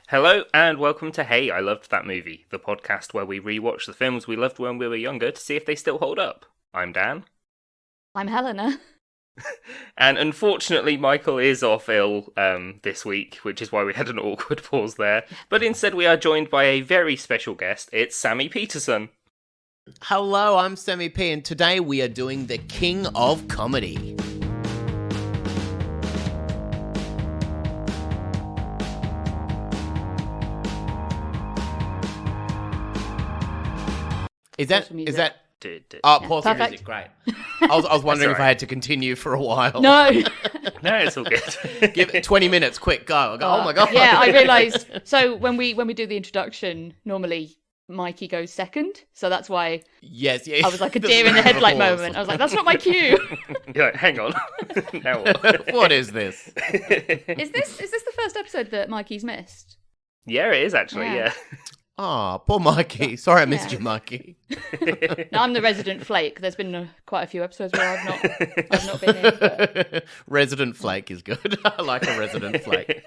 Hello and welcome to Hey, I Loved That Movie, the podcast where we rewatch the films we loved when we were younger to see if they still hold up. I'm Dan. I'm Helena. And unfortunately, Michael is off ill this week, which is why we had an awkward pause there. But instead, we are joined by a very special guest. It's Sammy Petersen. Hello, I'm Sammy P, and today we are doing the King of Comedy. Is that? Pause the music, great. I was wondering if I had to continue for a while. No. No, it's all good. Give it 20 minutes, quick, go. Oh my God. Yeah, I realised. So when we do the introduction, normally Mikey goes second. So that's why Yes, yeah. I was like a deer in the headlight moment. I was like, that's not my cue. You're like, hang on. Now what? What is this? Is this the first episode that Mikey's missed? Yeah, it is actually, yeah. Oh, poor Mikey. Sorry I missed you, Mikey. No, I'm the resident flake. There's been quite a few episodes where I've not been in. But... Resident Flake is good. I like a Resident Flake.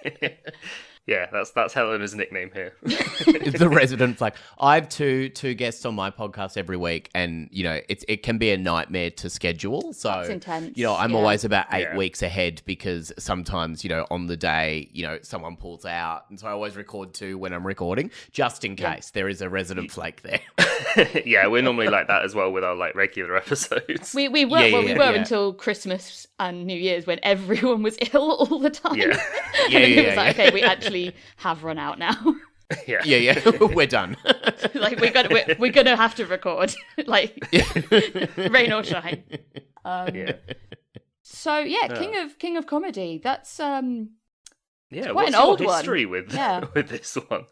Yeah, that's Helena's nickname here. The Resident Flake. I have two guests on my podcast every week, and it can be a nightmare to schedule. So that's intense. I'm always about 8 weeks ahead because sometimes on the day someone pulls out, and so I always record 2 when I'm recording just in case there is a Resident Flake there. Yeah, we're normally like that as well with our regular episodes. We were until Christmas and New Year's when everyone was ill all the time. Yeah. And then it was like, okay, we actually have run out now. Yeah. We're done. We're gonna have to record, rain or shine. So King of Comedy. That's quite what's an old your history one. with this one?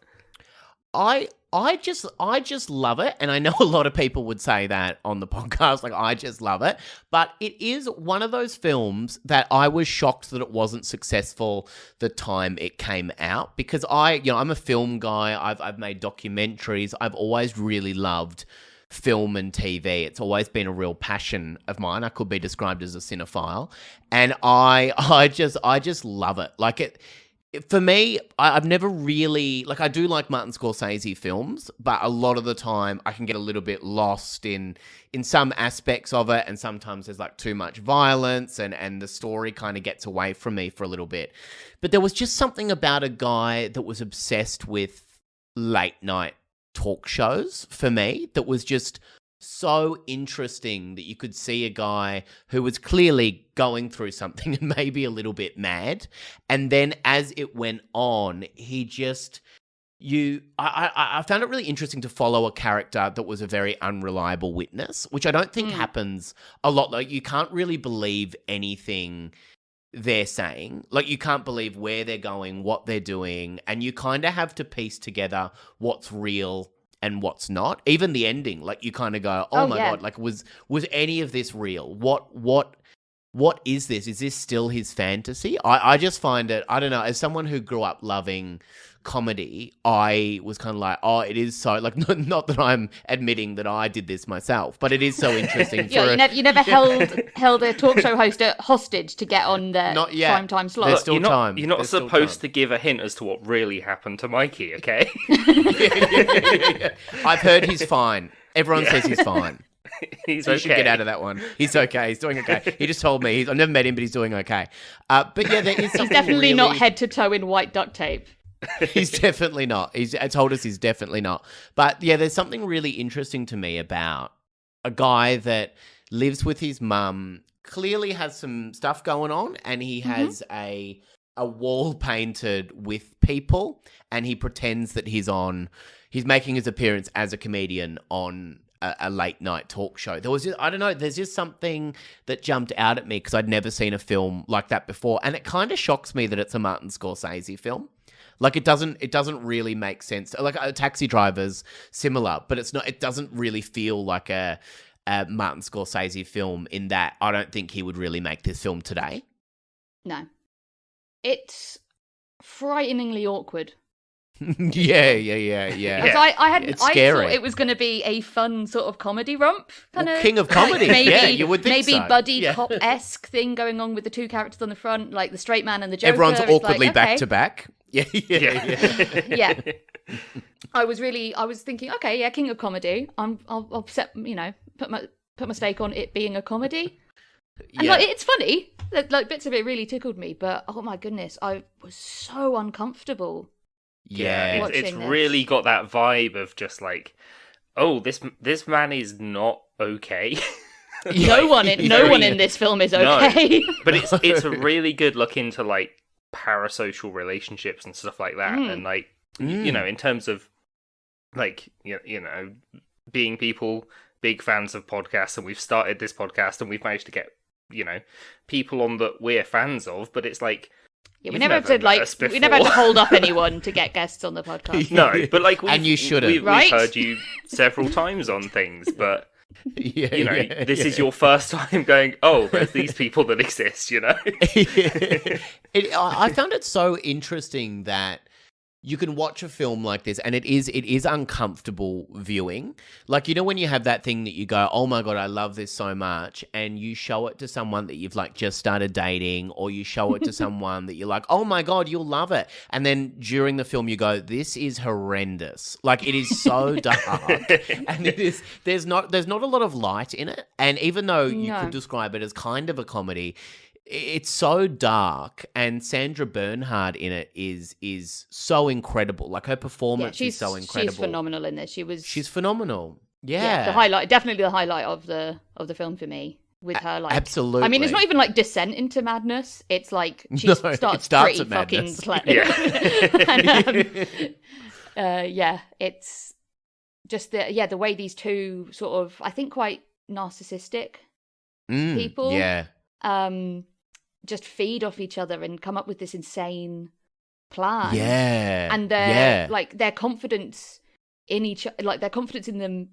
I just love it, and I know a lot of people would say that on the podcast, I just love it, but it is one of those films that I was shocked that it wasn't successful the time it came out, because I'm a film guy, I've made documentaries, I've always really loved film and TV. It's always been a real passion of mine. I could be described as a cinephile, and I just love it. For me, I've never really... I do like Martin Scorsese films, but a lot of the time I can get a little bit lost in some aspects of it, and sometimes there's too much violence and the story kind of gets away from me for a little bit. But there was just something about a guy that was obsessed with late night talk shows for me that was just so interesting, that you could see a guy who was clearly going through something and maybe a little bit mad. And then as it went on, he just... I found it really interesting to follow a character that was a very unreliable witness, which I don't think happens a lot. You can't really believe anything they're saying. You can't believe where they're going, what they're doing, and you kind of have to piece together what's real and what's not. Even the ending, you kind of go, oh my God, was any of this real? What is this? Is this still his fantasy? I just find it, I don't know, as someone who grew up loving comedy, I was kind of it is so, not that I'm admitting that I did this myself, but it is so interesting. You never held a talk show host hostage to get on their primetime slot. There's still time. You're not supposed to give a hint as to what really happened to Mikey, okay? I've heard he's fine. Everyone says he's fine. He's so okay. You should get out of that one. He's okay. He's doing okay. He just told me. I've never met him, but he's doing okay. But there is something He's definitely really... not head to toe in white duct tape. He's definitely not. He's told us he's definitely not. But there's something really interesting to me about a guy that lives with his mum, clearly has some stuff going on, and he has a wall painted with people, and he pretends that he's making his appearance as a comedian on a late night talk show. There was I don't know, there's just something that jumped out at me because I'd never seen a film like that before, and it kind of shocks me that it's a Martin Scorsese film. It doesn't really make sense. A Taxi Driver's similar, but it's not. It doesn't really feel like a Martin Scorsese film in that I don't think he would really make this film today. No, it's frighteningly awkward. Yeah. I thought it was going to be a fun sort of comedy romp, King of Comedy. Maybe, you would think maybe so. buddy cop-esque thing going on with the two characters on the front, like the straight man and the Joker. Everyone's awkwardly back to back. Yeah, yeah. Yeah. I was thinking, okay, yeah, King of Comedy. I'll set, put my stake on it being a comedy. And Yeah. it's funny. Like bits of it really tickled me, but oh my goodness, I was so uncomfortable. Yeah. It's watching this. really got that vibe of just like, oh, this man is not okay. No one in this film is okay. But it's a really good look into like parasocial relationships and stuff like that, and like in terms of like being people big fans of podcasts, and we've started this podcast and we've managed to get people on that we're fans of, but it's like yeah, we never had to hold up anyone to get guests on the podcast. No, but like you should have. We've heard you several times on things, but this is your first time going, oh, there's these people that exist, I found it so interesting that you can watch a film like this and it is uncomfortable viewing. Like, when you have that thing that you go, oh my God, I love this so much, and you show it to someone that you've like just started dating, or you show it to someone that you're like, oh my God, you'll love it. And then during the film you go, this is horrendous. Like, it is so dark. And there's not a lot of light in it. And even though you could describe it as kind of a comedy, it's so dark, and Sandra Bernhard in it is so incredible. Like, her performance is so incredible. She's phenomenal in this. She's phenomenal. Yeah. Definitely the highlight of the film for me. With her, like, absolutely. I mean, it's not even like descent into madness. It's like she starts pretty fucking slightly. Yeah. It's just the way these two sort of, I think, quite narcissistic people. Yeah. Just feed off each other and come up with this insane plan. Yeah. And their confidence in their confidence in them,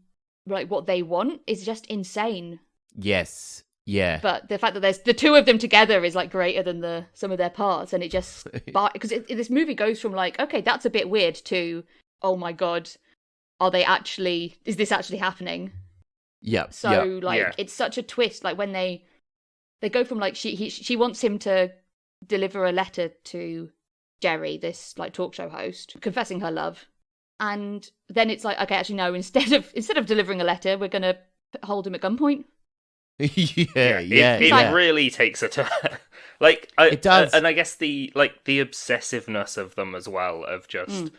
like what they want, is just insane. Yes. Yeah. But the fact that there's the two of them together is like greater than some of their parts, and it just because this movie goes from like, okay, that's a bit weird, to, oh my God, is this actually happening? Yeah. So it's such a twist. Like when they go from like she wants him to deliver a letter to Jerry, this like talk show host, confessing her love, and then it's like, okay, actually no, instead of delivering a letter, we're gonna hold him at gunpoint. It really takes a turn. Like, it does, and I guess the obsessiveness of them as well, of just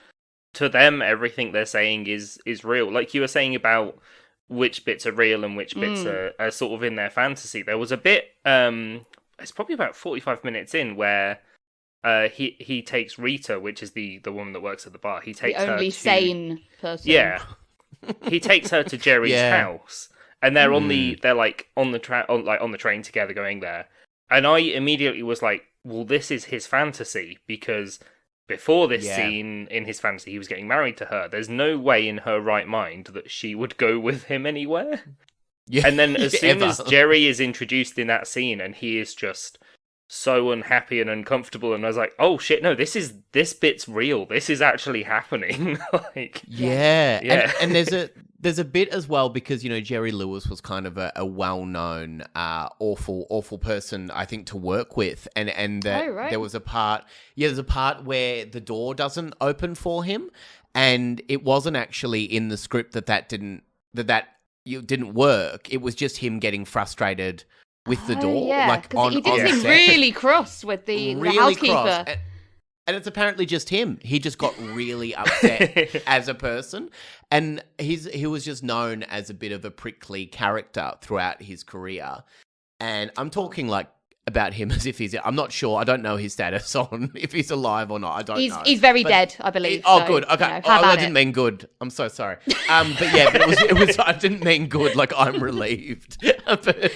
to them everything they're saying is real. Like you were saying about which bits are real and which bits are sort of in their fantasy. There was a bit, it's probably about 45 minutes in, where he takes Rita, which is the woman that works at the bar. He takes the only sane person. Yeah, he takes her to Jerry's house, and they're on the train together going there. And I immediately was like, well, this is his fantasy, because before this scene in his fantasy, he was getting married to her. There's no way in her right mind that she would go with him anywhere. Yeah. And then as soon as Jerry is introduced in that scene, and he is just so unhappy and uncomfortable, and I was like, oh shit, no, this bit's real. This is actually happening. Like, yeah. And there's a bit as well, because Jerry Lewis was kind of a well-known awful person, I think, to work with, and there was a part there's a part where the door doesn't open for him, and it wasn't actually in the script that didn't work. It was just him getting frustrated with the door. Yeah, like he did seem really cross with the housekeeper. And it's apparently just him. He just got really upset as a person. And he was just known as a bit of a prickly character throughout his career. And I'm talking like about him as if I'm not sure. I don't know his status on if he's alive or not. I don't know. He's very dead, I believe. Good. Okay. I didn't mean good. I'm so sorry. But yeah, it was. I didn't mean good. Like, I'm relieved. But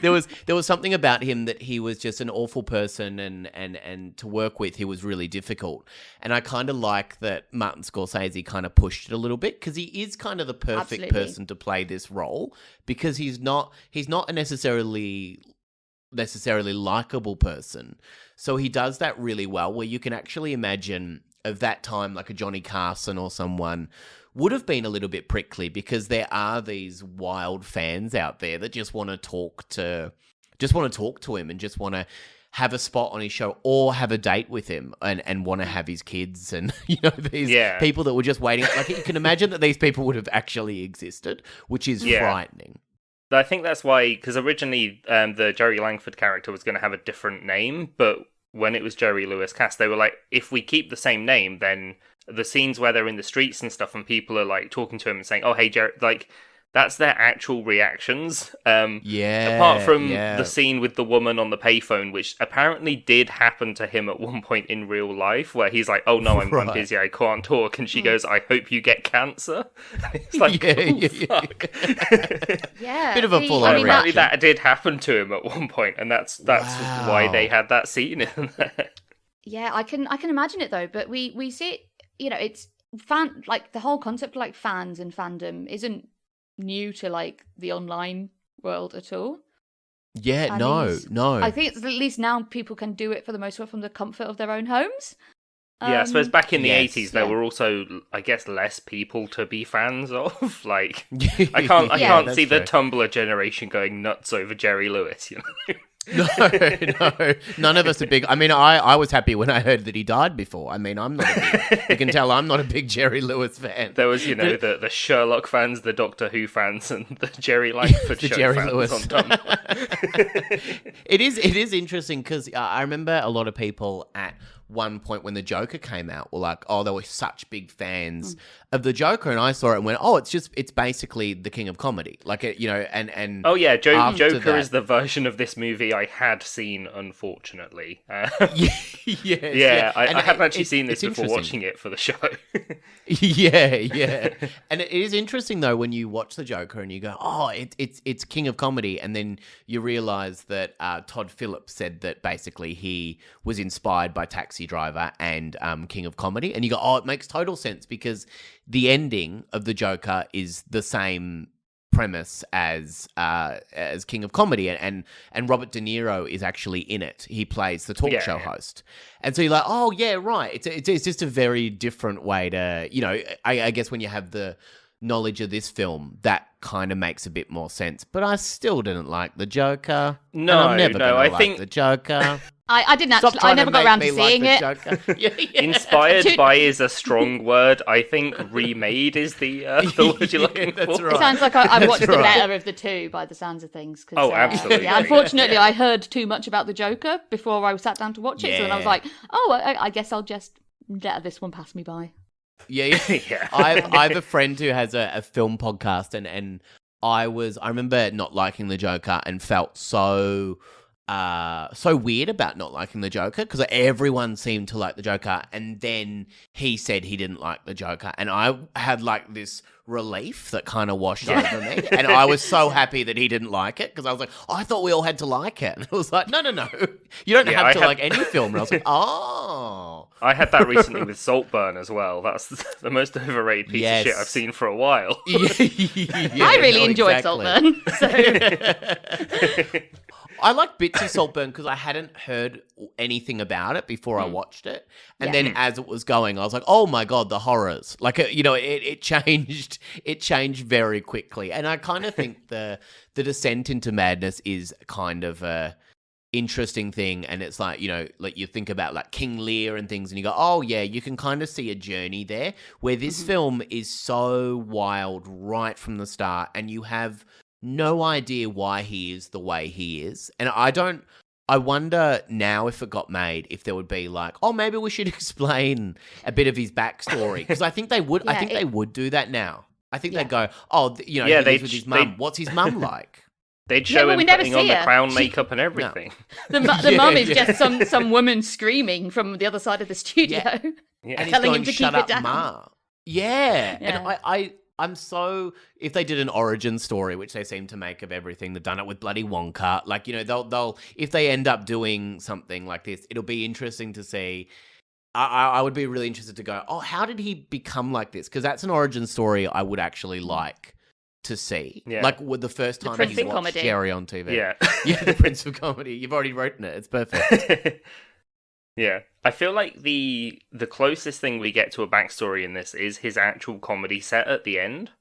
there was something about him that he was just an awful person, and to work with, he was really difficult. And I kind of like that Martin Scorsese kind of pushed it a little bit, because he is kind of the perfect person to play this role, because he's not a necessarily likable person. So he does that really well, where you can actually imagine of that time, like a Johnny Carson or someone would have been a little bit prickly, because there are these wild fans out there that just want to talk to him, and just want to have a spot on his show or have a date with him and want to have his kids and, these people that were just waiting. Like, you can imagine that these people would have actually existed, which is frightening. I think that's why, because originally the Jerry Langford character was going to have a different name, but when it was Jerry Lewis cast, they were like, if we keep the same name, then the scenes where they're in the streets and stuff and people are like talking to him and saying, oh, hey, Jerry, like, that's their actual reactions. Apart from the scene with the woman on the payphone, which apparently did happen to him at one point in real life, where he's like, "Oh no, I'm busy, I can't talk," and she goes, "I hope you get cancer." It's like, fuck. Bit of a full-on reaction. Apparently that did happen to him at one point, and that's why they had that scene in there. Yeah, I can imagine it though, but we see it. It's like the whole concept of like fans and fandom isn't new to like the online world at all. Yeah, no. I think it's at least now people can do it for the most part from the comfort of their own homes. Yeah, I suppose back in the 80s there were also, I guess, less people to be fans of. Like, I can't see the Tumblr generation going nuts over Jerry Lewis, No, none of us are big. I mean, I was happy when I heard that he died before. I mean, I'm not you can tell I'm not a big Jerry Lewis fan. There was, the Sherlock fans, the Doctor Who fans, and the Jerry Langford show Jerry fans Lewis. On Tumblr. It is interesting because I remember a lot of people at one point when the Joker came out were like, oh, they were such big fans of the Joker, and I saw it and went, oh, it's basically the king of comedy, like and oh yeah, Joker is the version of this movie I had seen, unfortunately. I hadn't actually seen this before watching it for the show. yeah, and it is interesting though when you watch the Joker and you go, oh, it's king of comedy, and then you realize that Todd Phillips said that basically he was inspired by Taxi Driver and King of Comedy, and you go, oh, it makes total sense because the ending of the Joker is the same premise as King of Comedy, and Robert De Niro is actually in it. He plays the talk show host, and so you're like, oh yeah, right. It's just a very different way to, I guess when you have the knowledge of this film, that kind of makes a bit more sense. But I still didn't like the Joker. No, I'm never gonna like the Joker. I didn't actually. I never got around to seeing it. Inspired by is a strong word. I think remade is the word you're looking for. Right. It sounds like I watched the better of the two by the sounds of things. Absolutely. Unfortunately, I heard too much about the Joker before I sat down to watch it, so then I was like, oh, I guess I'll just let this one pass me by. Yeah. I have a friend who has a film podcast, and I remember not liking the Joker and felt so weird about not liking the Joker because everyone seemed to like the Joker, and then he said he didn't like the Joker, and I had like this relief that kind of washed over me, and I was so happy that he didn't like it because I was like, I thought we all had to like it, and it was like, no, you don't have to like any film, and I was like, oh. I had that recently with Saltburn as well. That's the most overrated piece of shit I've seen for a while. I really enjoyed Saltburn. So. I like bits of Saltburn because I hadn't heard anything about it before I watched it. And then as it was going, I was like, oh my God, the horrors. Like, it changed. It changed very quickly. And I kind of think the descent into madness is kind of a interesting thing, and it's like, like you think about like King Lear and things, and you go, oh yeah, you can kind of see a journey there where this film is so wild right from the start, and you have no idea why he is the way he is. And I wonder now if it got made, if there would be like, oh, maybe we should explain a bit of his backstory, because I think they would. I think they would do that now. I think they'd go, oh, he lives with his mum. What's his mum like? They'd show him putting on the crown makeup and everything. No. The mum is just some woman screaming from the other side of the studio, and telling him to keep it down. Ma. Yeah, and I'm so, if they did an origin story, which they seem to make of everything, they've done it with bloody Wonka. Like, they'll if they end up doing something like this, it'll be interesting to see. I would be really interested to go, oh, how did he become like this? Because that's an origin story I would actually like to see. Yeah. Like with the first time he's watched comedy. Jerry on TV. Yeah. Yeah, the Prince of Comedy. You've already written it. It's perfect. Yeah. I feel like the closest thing we get to a backstory in this is his actual comedy set at the end.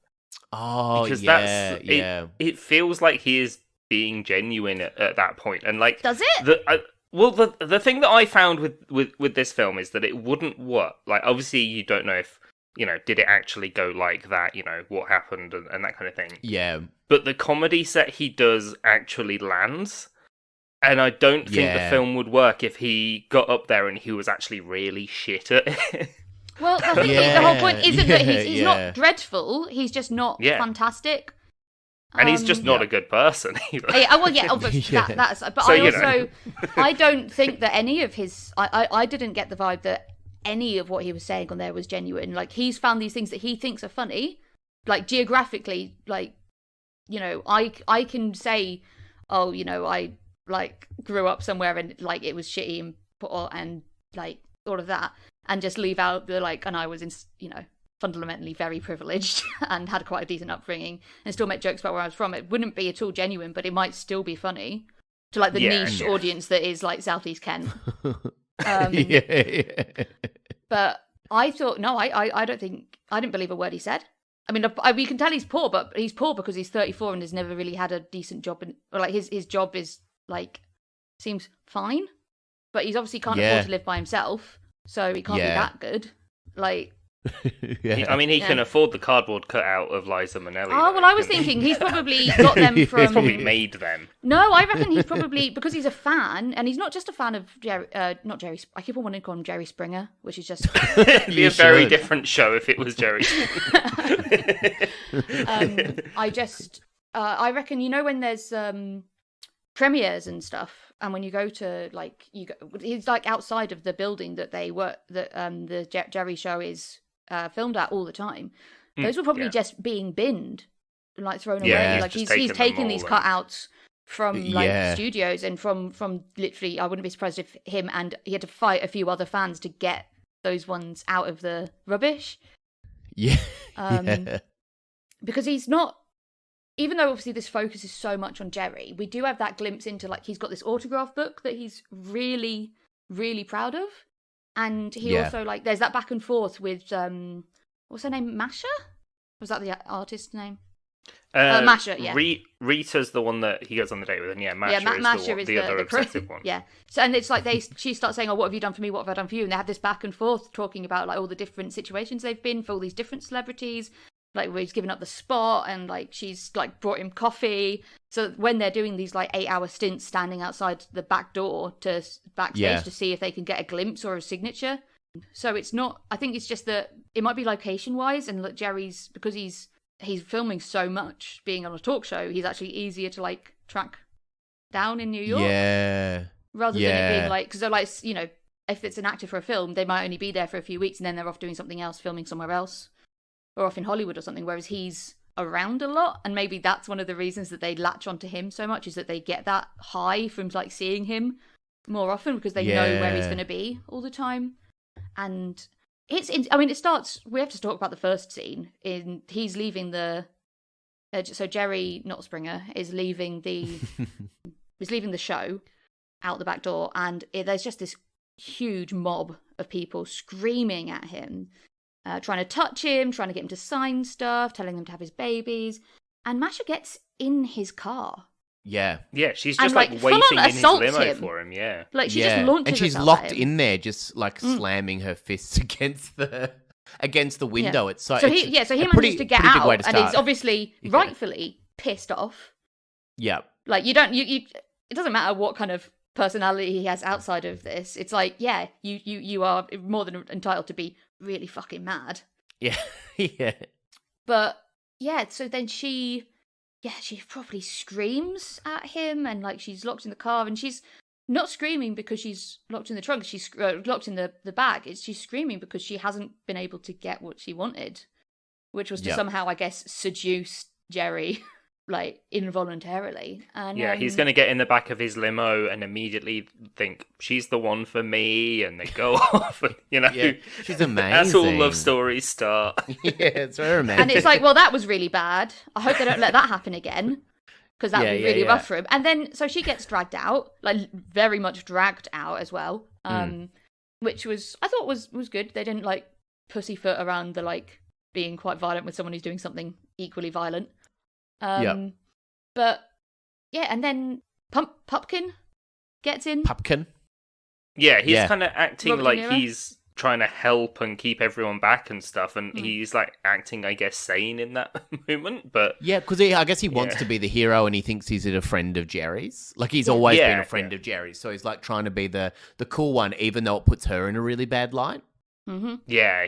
Oh, because it feels like he is being genuine at that point. And like, does it? Well, the thing that I found with this film is that it wouldn't work. Like, obviously, you don't know if, did it actually go like that, what happened and that kind of thing. Yeah. But the comedy set he does actually lands. And I don't think the film would work if he got up there and he was actually really shit at it. Well, I think the whole point isn't that he's not dreadful. He's just not fantastic. And he's just not a good person either. That's. But so, I don't think that any of his. I didn't get the vibe that any of what he was saying on there was genuine. Like, he's found these things that he thinks are funny. Like, geographically, like, I can say, oh, I grew up somewhere and like it was shitty and like all of that, and just leave out the and I was in fundamentally very privileged and had quite a decent upbringing and still make jokes about where I was from. It wouldn't be at all genuine, but it might still be funny to like the niche audience that is like Southeast Kent. But I thought I didn't believe a word he said. I mean, we can tell he's poor, but he's poor because he's 34 and has never really had a decent job, or like his job is like seems fine, but he's obviously can't afford to live by himself, so he can't be that good. Like, I mean, he can afford the cardboard cutout of Liza Minnelli. Oh, well, I was thinking he's probably got them from. He's probably made them. No, I reckon he's probably because he's a fan, and he's not just a fan of Jerry. Not Jerry. I keep on wanting to call him Jerry Springer, which is just. It'd be a very different show if it was Jerry. I reckon when there's premieres and stuff, and when you go to he's like outside of the building that the Jerry show is filmed at all the time. Those were probably just being binned, like thrown away. Like he's taking these cutouts from studios and from literally. I wouldn't be surprised if him and he had to fight a few other fans to get those ones out of the rubbish. Because he's not. Even though obviously this focuses so much on Jerry, we do have that glimpse into he's got this autograph book that he's really, really proud of. And he also there's that back and forth with, what's her name? Masha? Was that the artist's name? Masha, yeah. Rita's the one that he goes on the date with, and Masha is the other obsessive one. Yeah. So, and it's like she starts saying, oh, what have you done for me? What have I done for you? And they have this back and forth talking about all the different situations they've been for all these different celebrities. Like, where he's given up the spot and she's brought him coffee. So when they're doing these 8-hour stints standing outside the back door to backstage to see if they can get a glimpse or a signature. So it's not, I think it's just that it might be location wise, and Jerry's, because he's filming so much being on a talk show, he's actually easier to track down in New York. Yeah. Rather than it being because they're if it's an actor for a film, they might only be there for a few weeks and then they're off doing something else, filming somewhere else. Or off in Hollywood or something, whereas he's around a lot, and maybe that's one of the reasons that they latch onto him so much, is that they get that high from seeing him more often because they know where he's going to be all the time. And it starts. We have to talk about the first scene. He's leaving the. So Jerry, not Springer, is leaving the show out the back door, and there's just this huge mob of people screaming at him. Trying to touch him, trying to get him to sign stuff, telling him to have his babies. And Masha gets in his car. Yeah. Yeah, she's just waiting in his limo for him, yeah. She just launches and she's herself locked at him. in there, just slamming her fists against the window. Yeah. It's so he manages to get out, and he's obviously rightfully pissed off. Yeah. It doesn't matter what kind of personality he has outside of this. It's you are more than entitled to be really fucking mad. Yeah. Yeah. But so then she probably screams at him, and she's locked in the car, and she's not screaming because she's locked in the trunk, she's locked in the bag. She's screaming because she hasn't been able to get what she wanted, which was to somehow, I guess, seduce Jerry involuntarily. And he's going to get in the back of his limo and immediately think she's the one for me, and they go off. And, she's amazing. That's all love stories start. It's very romantic. And it's well, that was really bad. I hope they don't let that happen again, because that would be really rough for him. And then so she gets dragged out, very much dragged out as well, which I thought was good. They didn't pussyfoot around the being quite violent with someone who's doing something equally violent. But and then Pumpkin gets in. Pumpkin. Yeah, he's Yeah. kind of acting Robert De like Niro? he's trying to help and keep everyone back and stuff, and he's like acting, I guess, sane in that moment. But Yeah, because I guess he wants Yeah. to be the hero, and he thinks he's a friend of Jerry's. Like he's always been Yeah, a friend of Jerry's, so he's like trying to be the cool one, even though it puts her in a really bad light. Mm-hmm. yeah,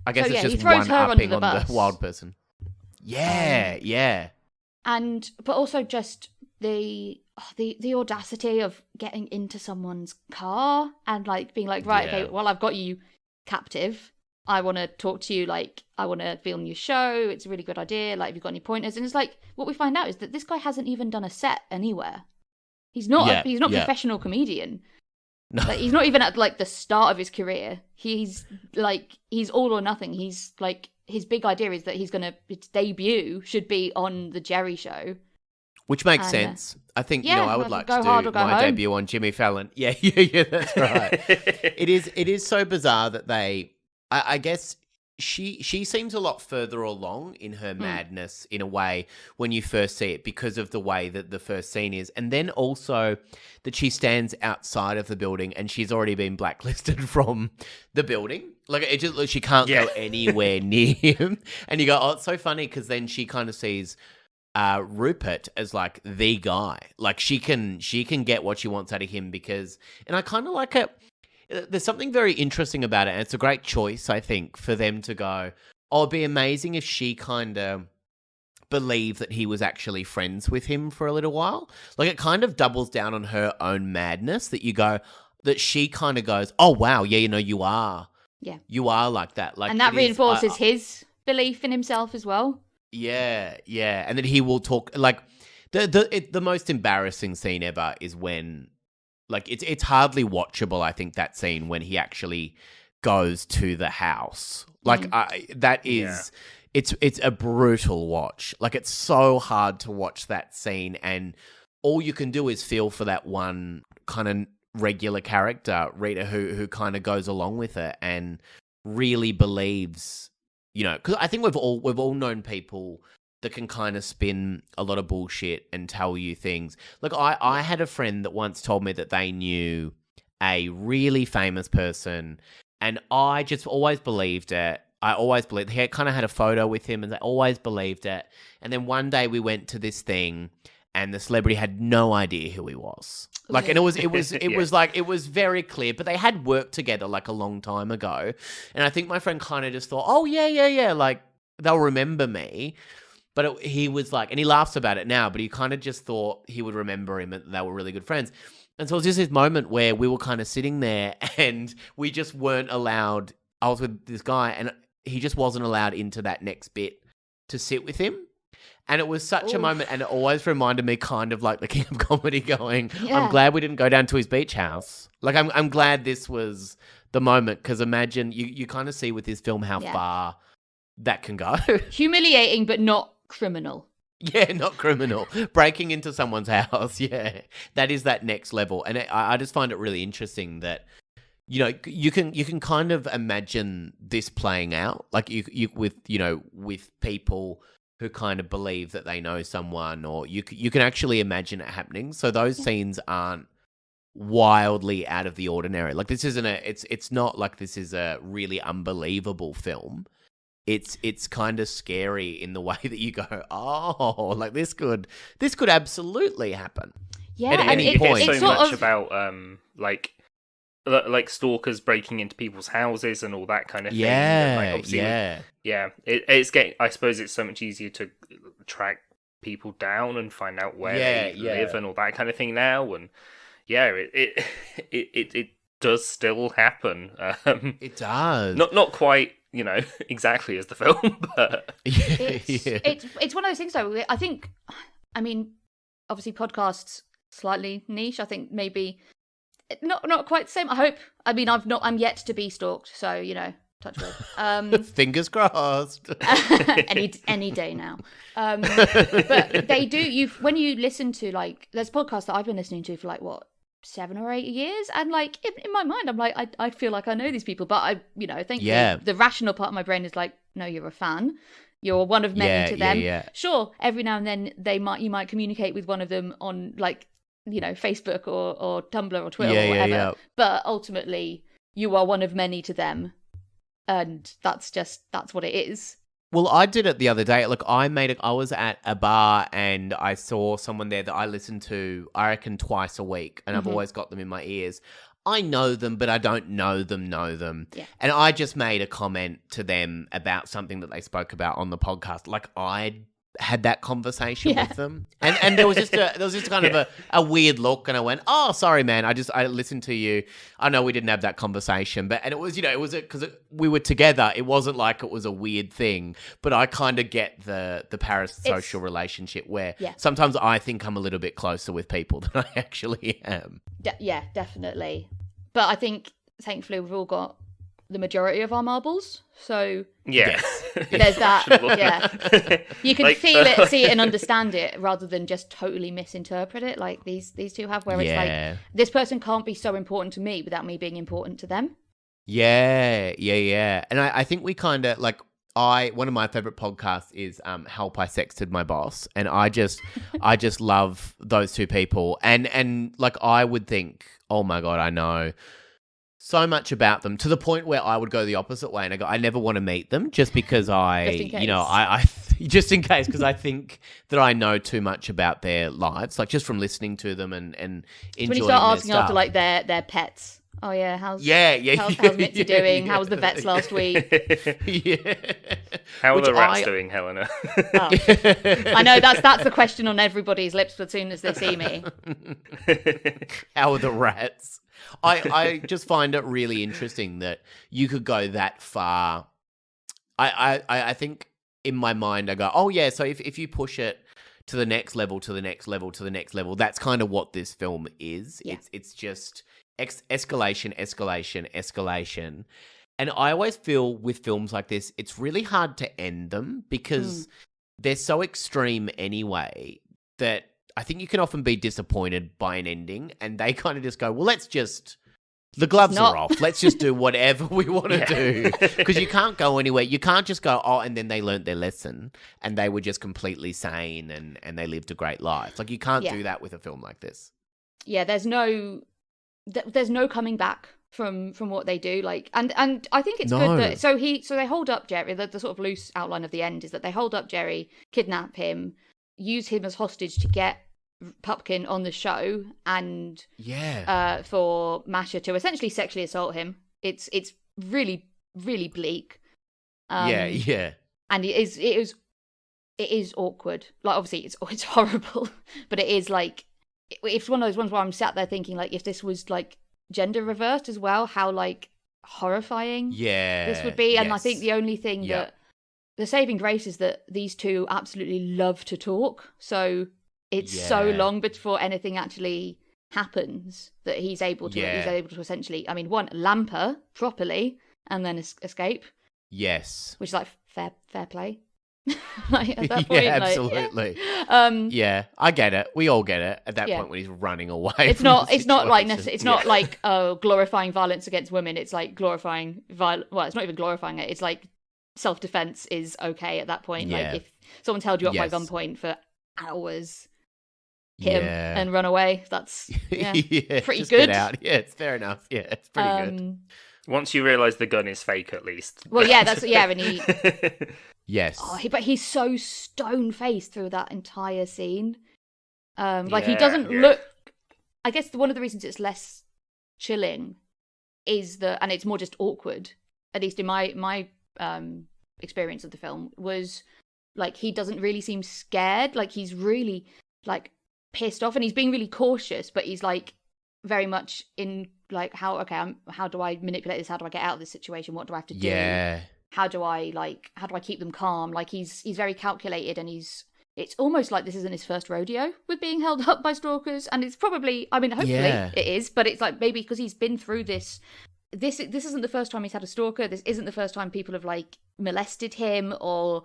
I guess So, it's yeah, he just throws one her under upping the on bus. the wild person. Yeah, yeah. But also just the audacity of getting into someone's car and like being like, right, Yeah. okay, well, I've got you captive. I want to talk to you. Like, I want to be on your show. It's a really good idea. Like, have you got any pointers? And it's like, what we find out is that this guy hasn't even done a set anywhere. He's not. Yeah, He's not a yeah. professional comedian. No. Like, he's not even at like the start of his career. He's all or nothing. He's like, his big idea is that his debut should be on the Jerry Show. Which makes And, sense. I think, yeah, I would like, like go to hard do or go my home. debut on Jimmy Fallon. Yeah, yeah, that's right. It is so bizarre that I guess she seems a lot further along in her madness in a way when you first see it because of the way that the first scene is. And then also that she stands outside of the building and she's already been blacklisted from the building. Like it just she can't go anywhere near him. And you go, oh, it's so funny because then she kind of sees Rupert as like the guy. Like she can get what she wants out of him because, and I kind of like it. There's something very interesting about it, and it's a great choice, I think, for them to go, oh, it'd be amazing if she kind of believed that he was actually friends with him for a little while. Like, it kind of doubles down on her own madness that you go, that she kind of goes, oh, wow, yeah, you are. Yeah. You are like that. Like, And that reinforces his belief in himself as well. Yeah, yeah. And then he will talk, like, the most embarrassing scene ever is when... Like, it's hardly watchable, I think, that scene when he actually goes to the house. Like, that is... Yeah. It's a brutal watch. Like, it's so hard to watch that scene, and all you can do is feel for that one kind of regular character, Rita, who kind of goes along with it and really believes, because I think we've all known people that can kind of spin a lot of bullshit and tell you things. Like, I had a friend that once told me that they knew a really famous person, and I just always believed it. I always believed he kind of had a photo with him, and I always believed it. And then one day we went to this thing, and the celebrity had no idea who he was. Like, and it was like, it was very clear, but they had worked together like a long time ago. And I think my friend kind of just thought, oh yeah, like they'll remember me. But he was like, and he laughs about it now, but he kind of just thought he would remember him and they were really good friends. And so it was just this moment where we were kind of sitting there and we just weren't allowed. I was with this guy and he just wasn't allowed into that next bit to sit with him. And it was such a moment, and it always reminded me kind of like the King of Comedy going, I'm glad we didn't go down to his beach house. Like, I'm glad this was the moment, because imagine, you kind of see with this film how far that can go. Humiliating, but not criminal. Yeah, not criminal. Breaking into someone's house, yeah. That is that next level. And I just find it really interesting that, you can kind of imagine this playing out, like you with people who kind of believe that they know someone, or you can actually imagine it happening. So those scenes aren't wildly out of the ordinary. Like, this isn't it's not like this is a really unbelievable film. It's kind of scary in the way that you go, oh, like this could absolutely happen. Yeah, at any point. It's so much about like stalkers breaking into people's houses and all that kind of thing. Yeah, and it's getting. I suppose it's so much easier to track people down and find out where they live and all that kind of thing now. And it does still happen. It does. Not quite, exactly as the film, but it's one of those things though. I mean, obviously podcasts slightly niche. I think maybe not quite the same. I hope. I mean, I'm yet to be stalked, so touch wood. Fingers crossed. any day now. But they do. When you listen to like, there's podcasts that I've been listening to for like 7 or 8 years, and like in my mind I'm like, I feel like I know these people, but I think the rational part of my brain is like, no, you're a fan, you're one of many to them. Sure, every now and then you might communicate with one of them on like Facebook or Tumblr or Twitter Yeah, or yeah, whatever. yeah. But ultimately, you are one of many to them, and that's what it is. Well, I did it the other day. Look, I was at a bar and I saw someone there that I listen to, I reckon, twice a week, and I've always got them in my ears. I know them, but I don't know them. Yeah. And I just made a comment to them about something that they spoke about on the podcast. Like, I'd had that conversation with them, and there was just kind of a weird look, and I went, "Oh, sorry, man. I listened to you. I know we didn't have that conversation, but it was because we were together. It wasn't like it was a weird thing, but I kind of get the parasocial relationship where sometimes I think I'm a little bit closer with people than I actually am. Yeah, definitely. But I think thankfully we've all got the majority of our marbles, so there's that. Yeah, you can feel it, see it, and understand it rather than just totally misinterpret it like these two have, where it's like, this person can't be so important to me without me being important to them. Yeah. And I think we kind of like, one of my favorite podcasts is Help, I Sexted My Boss, and I just love those two people, and like I would think, oh my God, I know so much about them, to the point where I would go the opposite way and I go, I never want to meet them, just because I just in case, because I think that I know too much about their lives, like just from listening to them and enjoying when you start asking stuff. after like their pets. Oh yeah, how's Mitzi doing? How was the vets last week? How are the rats doing, Helena? I know that's the question on everybody's lips as soon as they see me. How are the rats? I just find it really interesting that you could go that far. I think in my mind I go, oh yeah, so if you push it to the next level, that's kind of what this film is. Yeah. It's just escalation. And I always feel with films like this, it's really hard to end them because they're so extreme anyway that I think you can often be disappointed by an ending, and they kind of just go, well, the gloves are off. Let's just do whatever we want to do. Because you can't go anywhere. You can't just go, oh, and then they learnt their lesson and they were just completely sane and they lived a great life. Like, you can't do that with a film like this. Yeah, there's no coming back from what they do. Like, and I think it's good that so they hold up Jerry. The sort of loose outline of the end is that they hold up Jerry, kidnap him, use him as hostage to get Pupkin on the show, and for Masha to essentially sexually assault him. It's really, really bleak. And it is awkward. Like, obviously it's horrible, but it is like, it's one of those ones where I'm sat there thinking, like, if this was like gender reversed as well, how like horrifying this would be. And I think the only thing that the saving grace is that these two absolutely love to talk, so it's so long before anything actually happens that he's able to essentially, I mean, one, lamp her properly and then escape. Yes. Which is like fair play. Like, at that point, absolutely. I get it. We all get it at that point when he's running away. It's not like glorifying violence against women. It's like glorifying well, it's not even glorifying it. It's like self-defense is okay at that point. Like, if someone's held you up by gunpoint for hours, hit him and run away. That's pretty good. Get out. Yeah, it's fair enough. Yeah, it's pretty good. Once you realise the gun is fake, at least. Well, and he. Yes. Oh, but he's so stone-faced through that entire scene. He doesn't look. I guess one of the reasons it's less chilling is that, and it's more just awkward. At least in my experience of the film, was like, he doesn't really seem scared. Like, he's really like pissed off, and he's being really cautious, but he's like very much in like, how do I manipulate this? How do I get out of this situation? What do I have to do? Yeah. How do I keep them calm? Like, he's very calculated, and it's almost like this isn't his first rodeo with being held up by stalkers, and it's probably, I mean, hopefully it is, but it's like, maybe because he's been through this isn't the first time he's had a stalker. This isn't the first time people have like molested him or,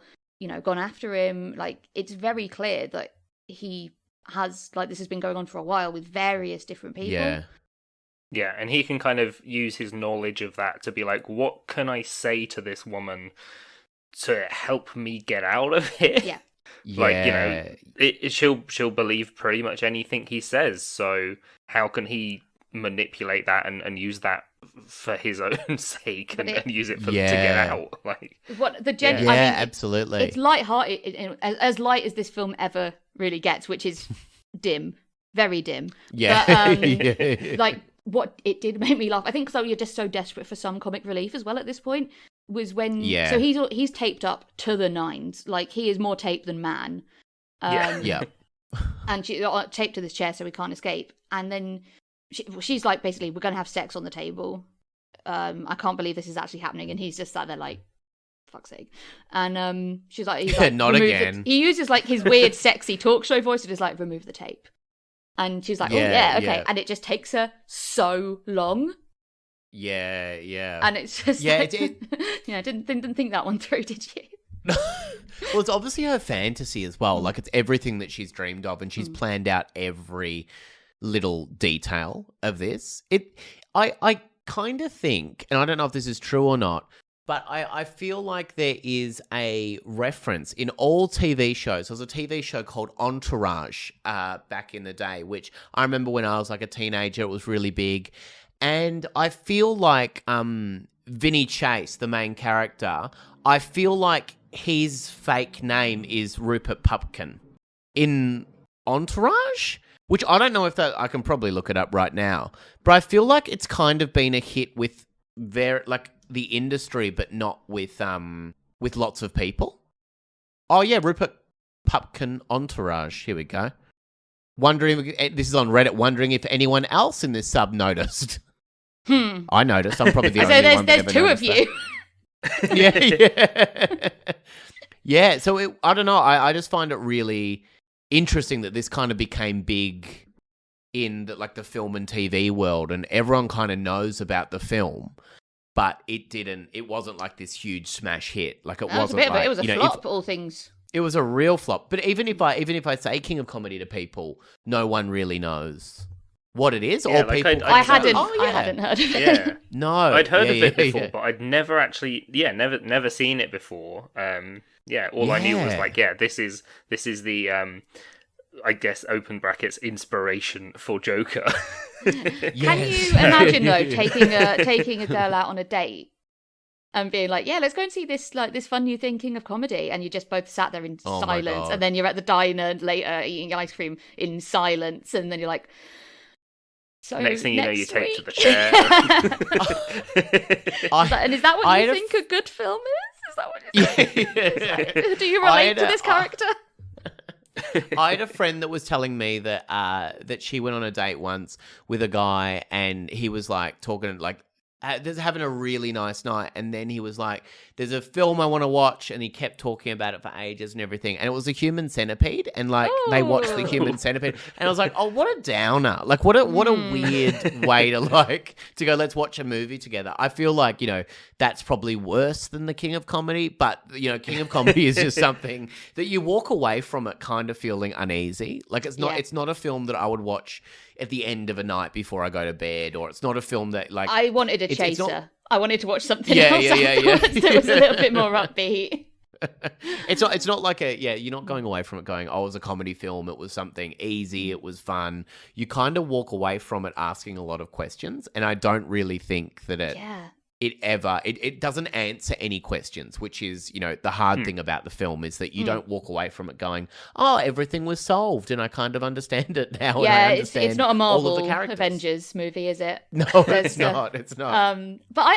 gone after him. Like, it's very clear that he has, like, this has been going on for a while with various different people. Yeah, and he can kind of use his knowledge of that to be like, what can I say to this woman to help me get out of here? Yeah. Like, you know, she'll believe pretty much anything he says. So how can he manipulate that and use that for his own sake and use it to get out? Like, what the I mean, absolutely. It's light-hearted, as light as this film ever really gets, which is dim, very dim. Yeah, but, like what it did make me laugh. I think so. You're just so desperate for some comic relief as well at this point. Was when so he's taped up to the nines, like he is more taped than man. And she taped to this chair so he can't escape. And then she's like, basically, we're gonna have sex on the table. I can't believe this is actually happening, and he's just sat there like, fuck's sake. And she's like, he's like, not again. He uses like his weird, sexy talk show voice to just like remove the tape. And she's like, okay. Yeah. And it just takes her so long. Yeah. And it's just didn't think that one through, did you? Well, it's obviously her fantasy as well. Like, it's everything that she's dreamed of, and she's planned out every little detail of this. I kind of think, and I don't know if this is true or not, but I feel like there is a reference in all TV shows. There was a TV show called Entourage back in the day, which I remember when I was like a teenager, it was really big. And I feel like Vinny Chase, the main character, I feel like his fake name is Rupert Pupkin in Entourage, which I don't know if that, I can probably look it up right now, but I feel like it's kind of been a hit with the industry, but not with lots of people. Oh yeah, Rupert Pupkin Entourage. Here we go. This is on Reddit. Wondering if anyone else in this sub noticed. I noticed. I'm probably the only one. There's two of you. Yeah. So I don't know. I just find it really interesting that this kind of became big in the film and TV world, and everyone kind of knows about the film, but it wasn't like this huge smash hit. Like, it wasn't it was a flop, all things. It was a real flop. But even if I say King of Comedy to people, no one really knows what it is. Yeah, or people. I hadn't heard of it. Yeah. No, I'd heard of it before, but I'd never actually, never seen it before. All I knew was like, this is the I guess open brackets inspiration for Joker. Can you imagine though taking a girl out on a date and being like, let's go and see this fun new thing, King of Comedy, and you just both sat there in silence, and then you're at the diner later eating ice cream in silence, and then you're like, so next thing you know, you take to the chair. Is that what you think a good film is? Is that what you think? Do you relate to this character? I had a friend that was telling me that she went on a date once with a guy, and he was like talking like having a really nice night, and then he was like, there's a film I want to watch, and he kept talking about it for ages and everything, and it was The Human Centipede, and like they watched The Human Centipede, and I was like, oh, what a downer, like what a weird way to go, let's watch a movie together. I feel like, that's probably worse than The King of Comedy, but King of Comedy is just something that you walk away from it kind of feeling uneasy. Like, it's not a film that I would watch at the end of a night before I go to bed, or it's not a film that like I wanted a chaser. I wanted to watch something else that was a little bit more upbeat. It's not like you're not going away from it going, oh, it was a comedy film, it was something easy, it was fun. You kind of walk away from it asking a lot of questions, and I don't really think that it doesn't answer any questions, which is, the hard thing about the film is that you don't walk away from it going, oh, everything was solved and I kind of understand it now. Yeah, it's not a Marvel Avengers movie, is it? No, it's not. It's not. But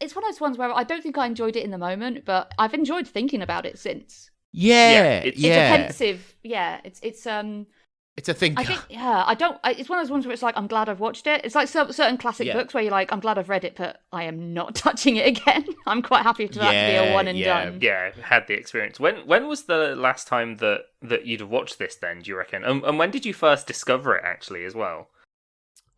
it's one of those ones where I don't think I enjoyed it in the moment, but I've enjoyed thinking about it since. It's a pensive. Yeah, it's a thinker. I think, it's one of those ones where it's like, I'm glad I've watched it. It's like certain classic books where you're like, I'm glad I've read it, but I am not touching it again. I'm quite happy for that to be a one and done. Yeah, had the experience. When was the last time that you'd have watched this then, do you reckon? And when did you first discover it, actually, as well?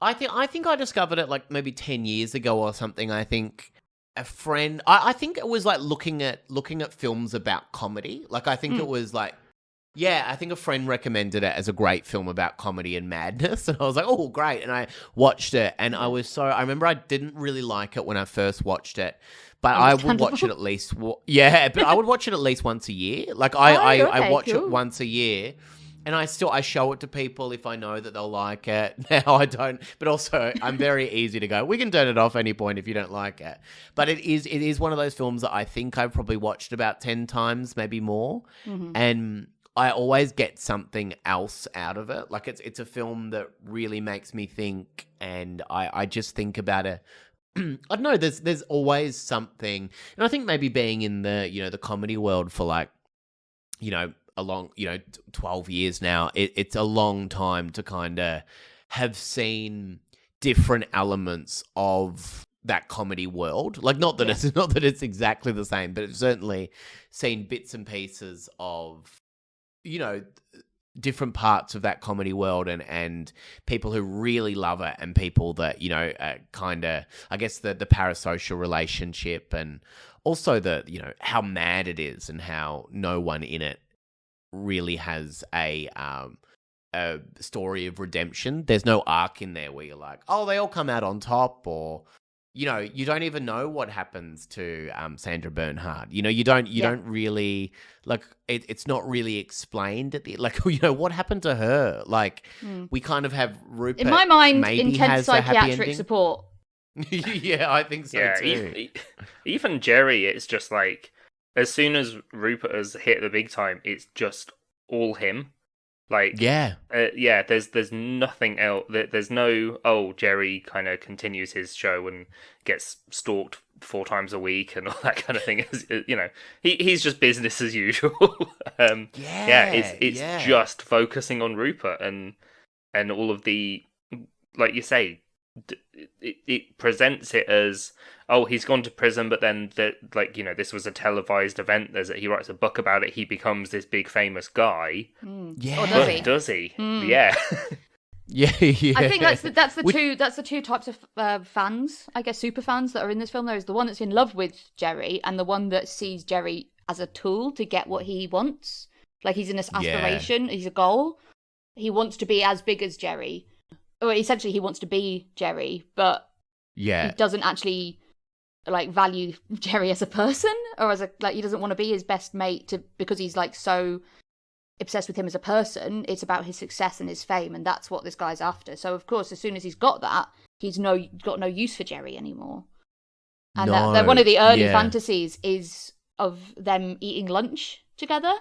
I think I discovered it like maybe 10 years ago or something. I think a friend, I think it was like looking at films about comedy. Like, I think it was like, Yeah, I think a friend recommended it as a great film about comedy and madness, and I was like, "Oh, great!" And I watched it, and I remember I didn't really like it when I first watched it, but I would watch it at least. But I would watch it at least once a year. Like I watch it once a year, and I show it to people if I know that they'll like it. Now I don't, but also I'm very easy to go. We can turn it off any point if you don't like it. But it is one of those films that I think I've probably watched about 10 times, maybe more, and I always get something else out of it. Like it's a film that really makes me think, and I just think about it. I don't know. There's always something, and I think maybe being in the comedy world for like a long 12 years now, it's a long time to kind of have seen different elements of that comedy world. Like not that it's exactly the same, but it's certainly seen bits and pieces of different parts of that comedy world and people who really love it and people that, kind of, I guess the parasocial relationship and also how mad it is and how no one in it really has a story of redemption. There's no arc in there where you're like, oh, they all come out on top, or you don't even know what happens to Sandra Bernhard. You don't really like it. It's not really explained at the what happened to her. Like we kind of have Rupert. In my mind, maybe intense has a happy psychiatric ending. support. Yeah, I think so too. Even Jerry, it's just like as soon as Rupert has hit the big time, it's just all him. Like there's nothing else. There's no Jerry kind of continues his show and gets stalked 4 times a week and all that kind of thing. He's just business as usual. It's just focusing on Rupert and all of the, like you say, it presents it as he's gone to prison, but then this was a televised event. He writes a book about it. He becomes this big famous guy. Yeah, or does he? Yeah. Yeah. I think that's the two types of fans, I guess, super fans that are in this film. There is the one that's in love with Jerry and the one that sees Jerry as a tool to get what he wants. Like he's in this aspiration, he's a goal. He wants to be as big as Jerry. Or essentially he wants to be Jerry, but he doesn't actually value Jerry as a person, or as he doesn't want to be his best mate because he's so obsessed with him as a person. It's about his success and his fame, and that's what this guy's after. So of course, as soon as he's got that, he's got no use for Jerry anymore. And that one of the early fantasies is of them eating lunch together.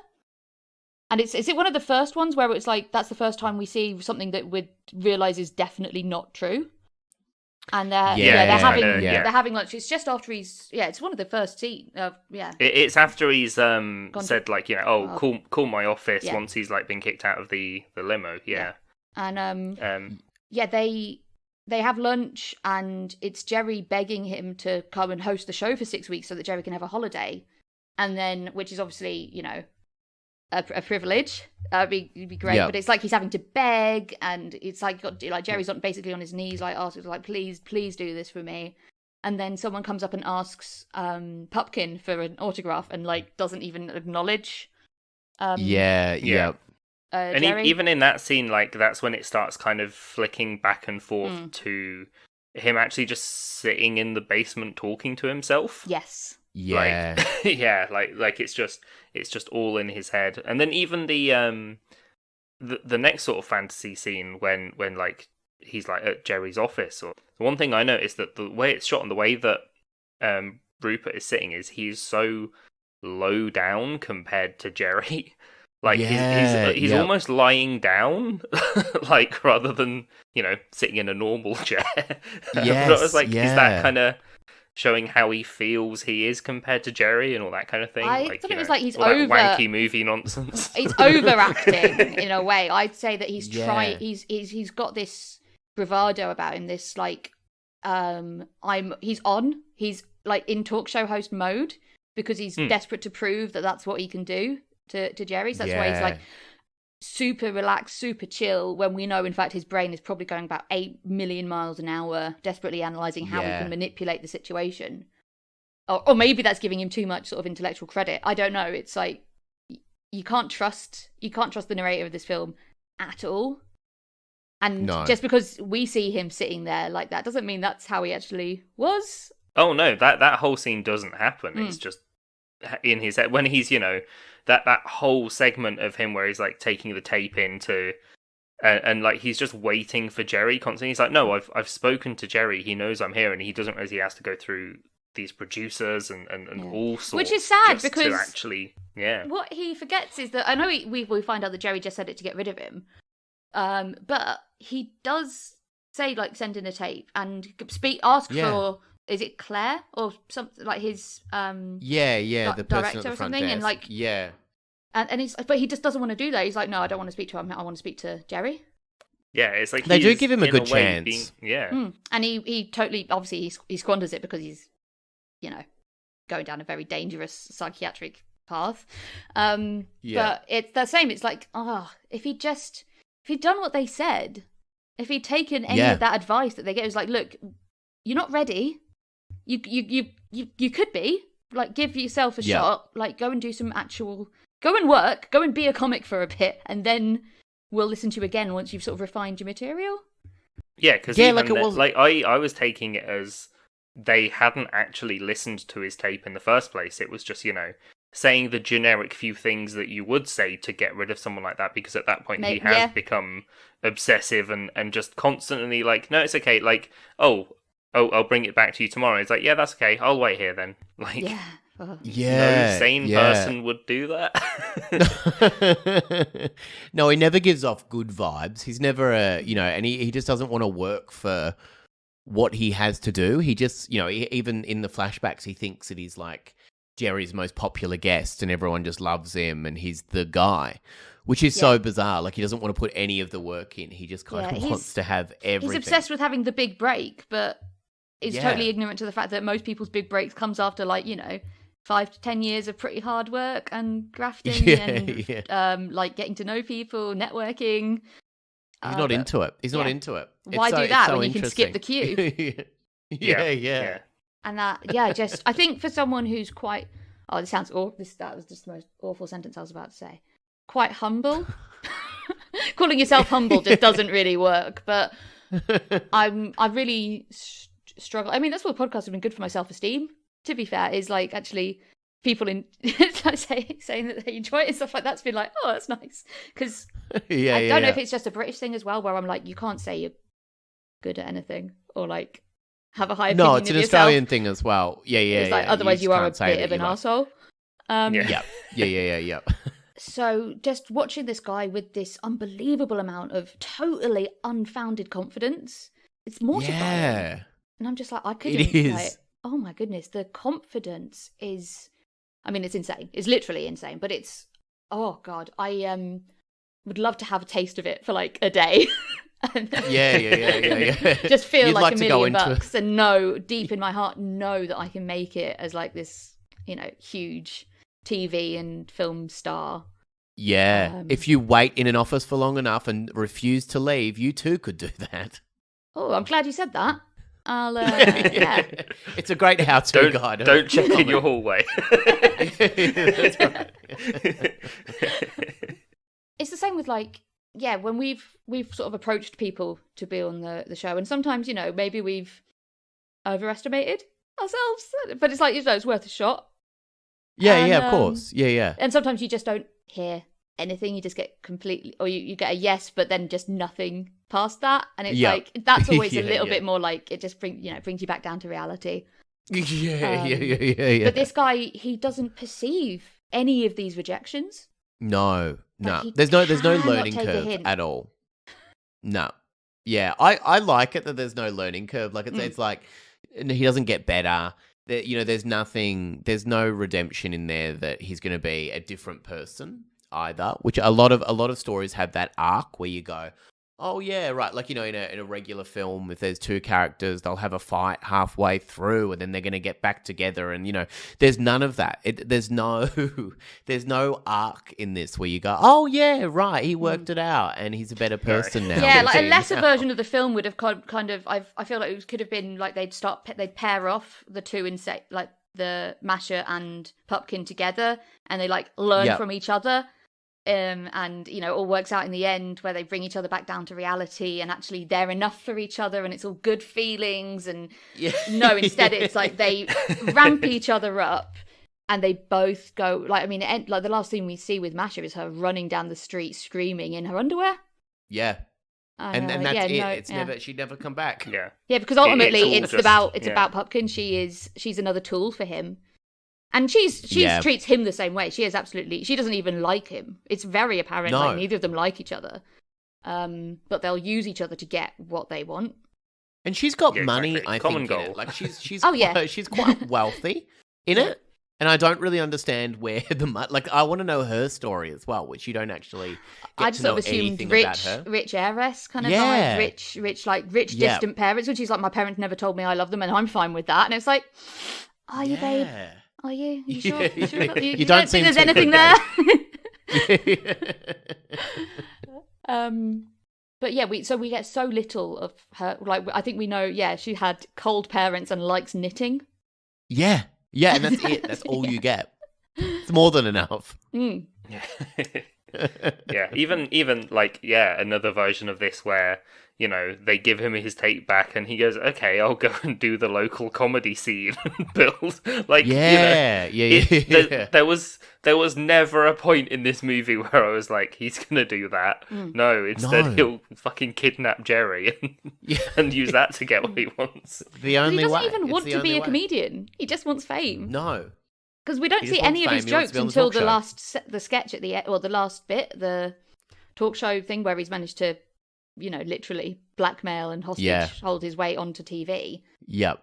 And is it one of the first ones where it's that's the first time we see something that we realise is definitely not true? And they're having lunch. It's just after it's one of the first scenes. It's after he's said call my office once he's been kicked out of the limo. Yeah. And they have lunch, and it's Jerry begging him to come and host the show for 6 weeks so that Jerry can have a holiday, and then which is obviously a privilege. It'd be great, but it's he's having to beg, and it's Jerry's basically on his knees, asking please do this for me, and then someone comes up and asks Pupkin for an autograph and doesn't even acknowledge. And Jerry. Even in that scene, that's when it starts kind of flicking back and forth to him actually just sitting in the basement talking to himself. Yes. Yeah. It's just all in his head. And then even the next sort of fantasy scene when he's at Jerry's office, or the one thing I noticed that the way it's shot and the way that Rupert is sitting is he's so low down compared to Jerry. He's almost lying down, rather than sitting in a normal chair. Yes, but I was is that kind of showing how he feels he is compared to Jerry and all that kind of thing? I thought it was he's all over that wanky movie nonsense. He's overacting in a way. I'd say that he's trying. He's got this bravado about him. This he's on. He's in talk show host mode because he's desperate to prove that that's what he can do to Jerry. So that's why he's super relaxed, super chill, when we know in fact his brain is probably going about 8 million miles an hour, desperately analysing how he can manipulate the situation. Or maybe that's giving him too much sort of intellectual credit. I don't know. It's you can't trust the narrator of this film at all. And No. just because we see him sitting there like that doesn't mean that's how he actually was. Oh no, that whole scene doesn't happen. It's just in his head when he's, that whole segment of him where he's like taking the tape into and like he's just waiting for Jerry constantly. He's like, no, I've spoken to Jerry. He knows I'm here, and he doesn't realize he has to go through these producers and all sorts. Which is sad just because to actually, what he forgets is that I know we find out that Jerry just said it to get rid of him, but he does say like send in a tape and ask for. Is it Claire or something like his the person at director the or front something? desk. And like and he's but he just doesn't want to do that. He's like, no, I don't want to speak to him. I want to speak to Jerry. Yeah, it's like they do he's, give him a in good way, chance. And he totally obviously he squanders it because he's going down a very dangerous psychiatric path. But it's the same. It's like if he'd done what they said, if he'd taken any of that advice that they gave, it was like, look, you're not ready. You could be like, give yourself a shot. Like, go and do some go and work, go and be a comic for a bit, and then we'll listen to you again once you've sort of refined your material. Yeah, because I was taking it as they hadn't actually listened to his tape in the first place. It was just saying the generic few things that you would say to get rid of someone like that, because at that point he has become obsessive and just constantly like, no, it's okay, like, oh, I'll bring it back to you tomorrow. It's like, yeah, that's okay. I'll wait here then. Like, no sane person would do that. No, he never gives off good vibes. He's never and he just doesn't want to work for what he has to do. He just, even in the flashbacks, he thinks that he's like Jerry's most popular guest and everyone just loves him and he's the guy. Which is so bizarre. Like, he doesn't want to put any of the work in. He just kind of wants to have everything. He's obsessed with having the big break, but is totally ignorant to the fact that most people's big breaks comes after 5 to 10 years of pretty hard work and grafting and like getting to know people, networking. He's not into it. He's not into it. Why do that when you can skip the queue? Yeah. And that, I think for someone who's quite, this sounds awful. That was just the most awful sentence I was about to say. Quite humble. Calling yourself humble just doesn't really work. But I really struggle. I mean, that's what podcasts have been good for my self-esteem. To be fair, is like actually people saying that they enjoy it and stuff like that's been like, oh, that's nice. Because I don't know if it's just a British thing as well, where I'm like, you can't say you're good at anything or like have a high opinion of yourself. No, it's an Australian thing as well. It's like otherwise you are a bit of an arsehole. Yeah. So just watching this guy with this unbelievable amount of totally unfounded confidence, it's mortifying. Yeah. And I'm just like, I couldn't. It is. Like, oh my goodness, the confidence is. I mean, it's insane. It's literally insane. But it's. Oh God, I would love to have a taste of it for like a day. Yeah. Just feel like $1 million and know deep in my heart that I can make it as like this, huge TV and film star. Yeah. If you wait in an office for long enough and refuse to leave, you too could do that. Oh, I'm glad you said that. I'll, It's a great how-to guide. Don't check in your hallway. That's right. It's the same with when we've sort of approached people to be on the show, and sometimes maybe we've overestimated ourselves, but it's like it's worth a shot. Of course. Yeah. And sometimes you just don't hear anything. You just get completely, or you get a yes, but then just nothing past that, and it's like that's always a little bit more like it just brings you back down to reality. Yeah. But this guy, he doesn't perceive any of these rejections. No. There's no learning curve at all. No. Yeah, I like it that there's no learning curve. Like it's like he doesn't get better. There's no redemption in there that he's going to be a different person either. Which a lot of stories have that arc where you go, oh yeah, right. Like in a regular film, if there's two characters, they'll have a fight halfway through, and then they're going to get back together. And there's none of that. There's no arc in this where you go, oh yeah, right, he worked it out, and he's a better person now. Yeah, like a lesser version of the film would have kind of. I feel like it could have been like they'd pair off the two and say like the Masher and Pupkin together, and they like learn from each other. And it all works out in the end where they bring each other back down to reality, and actually they're enough for each other, and it's all good feelings. And no, instead it's like they ramp each other up, and they both go like the last thing we see with Masha is her running down the street screaming in her underwear. Yeah. And that's it. It's never. She'd never come back. Yeah. Yeah, because ultimately it's about yeah. Pupkin. She's another tool for him, and she treats him the same way. She doesn't even like him. It's very apparent. No. Like, neither of them like each other, but they'll use each other to get what they want. And she's got money. Exactly. I Common think in goal. it. Like she's she's quite wealthy in it. And I don't really understand where the money... Like, I want to know her story as well, which you don't actually get to know anything about her. Rich heiress kind of vibe. Rich distant parents. And she's like, my parents never told me I love them, and I'm fine with that. And it's like, are you, babe? Are you? You sure? You, sure? You don't think there's anything there? But yeah, we get so little of her. Like, I think we know, she had cold parents and likes knitting. Yeah. Yeah, and that's it. That's all you get. It's more than enough. Mm. Yeah, even like another version of this where they give him his tape back and he goes, okay, I'll go and do the local comedy scene and build like there was never a point in this movie where I was like, he's gonna do that. No, instead he'll fucking kidnap Jerry and use that to get what he wants. The only way. He doesn't even want to be a comedian. He just wants fame. No. Because we don't see any of his jokes until the sketch at the end, or the last bit, the talk show thing where he's managed to, literally blackmail and hostage hold his way onto TV. Yep.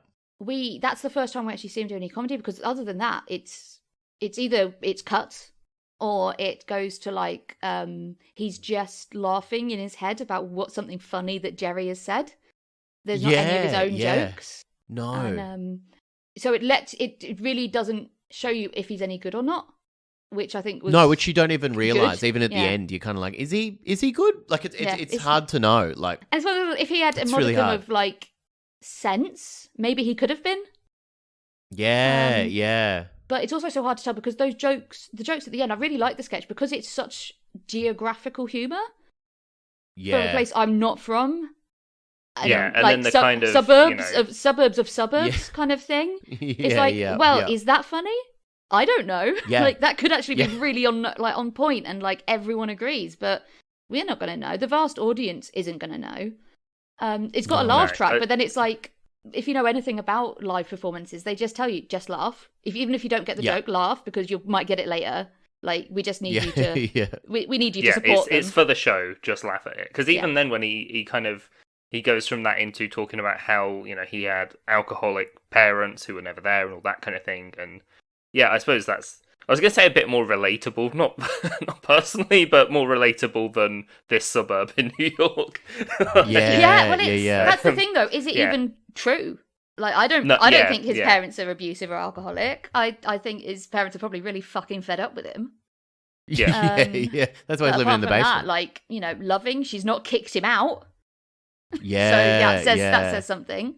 That's the first time we actually see him do any comedy, because other than that, it's either it's cuts or it goes to like he's just laughing in his head about something funny that Jerry has said. There's not any of his own jokes. No. And, so it really doesn't show you if he's any good or not, which I think was which you don't even realize. Even at the end, you're kind of like, is he good? Like it's hard to know. Like, as well as if he had a modicum of like sense, maybe he could have been. Yeah. But it's also so hard to tell because the jokes at the end, I really like the sketch because it's such geographical humor. Yeah, from a place I'm not from. And then the kind of suburbs of suburbs kind of thing. It's like, is that funny? I don't know. Yeah. Like that could actually be really on point, and like everyone agrees, but we're not going to know. The vast audience isn't going to know. It's got a laugh track, but then it's like, if you know anything about live performances, they just tell you, just laugh. Even if you don't get the joke, laugh, because you might get it later. Like, we just need you to... We need you to support them. It's for the show, just laugh at it. Because even then, when he goes from that into talking about how, he had alcoholic parents who were never there and all that kind of thing. And I suppose that's... I was going to say a bit more relatable, not personally, but more relatable than this suburb in New York. That's the thing, though. Is it even true? Like, I don't think his parents are abusive or alcoholic. I think his parents are probably really fucking fed up with him. Yeah. That's why he's living in the basement. That, loving. She's not kicked him out. Yeah. So that says something.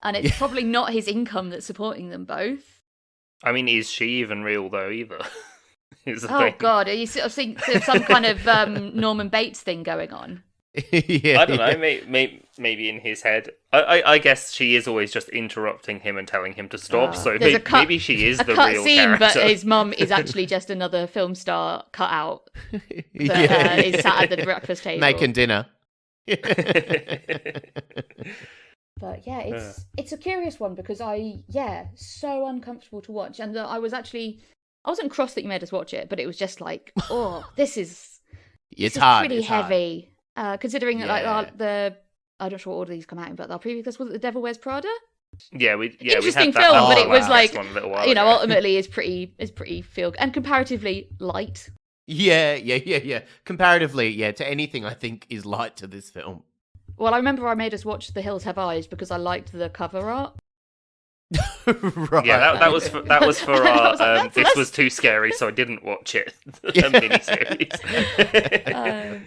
And it's probably not his income that's supporting them both. I mean, is she even real, though, either? God, are you sort of seeing some kind of Norman Bates thing going on? I don't know, maybe in his head. I guess she is always just interrupting him and telling him to stop, so maybe she is the real scene, character. But his mum is actually just another film star cut out that is sat at the breakfast table. Making dinner. But it's a curious one because so uncomfortable to watch, and I wasn't cross that you made us watch it, but it was just like, this is hard. Pretty it's heavy, considering that I'm not sure what order these come out in, but our previous was it The Devil Wears Prada. Interesting film, but it was like ultimately is pretty feel and comparatively light. Yeah. Comparatively, to anything I think is light to this film. Well, I remember I made us watch The Hills Have Eyes because I liked the cover art. Right. Yeah, that was for our. This was too scary, so I didn't watch it. Miniseries.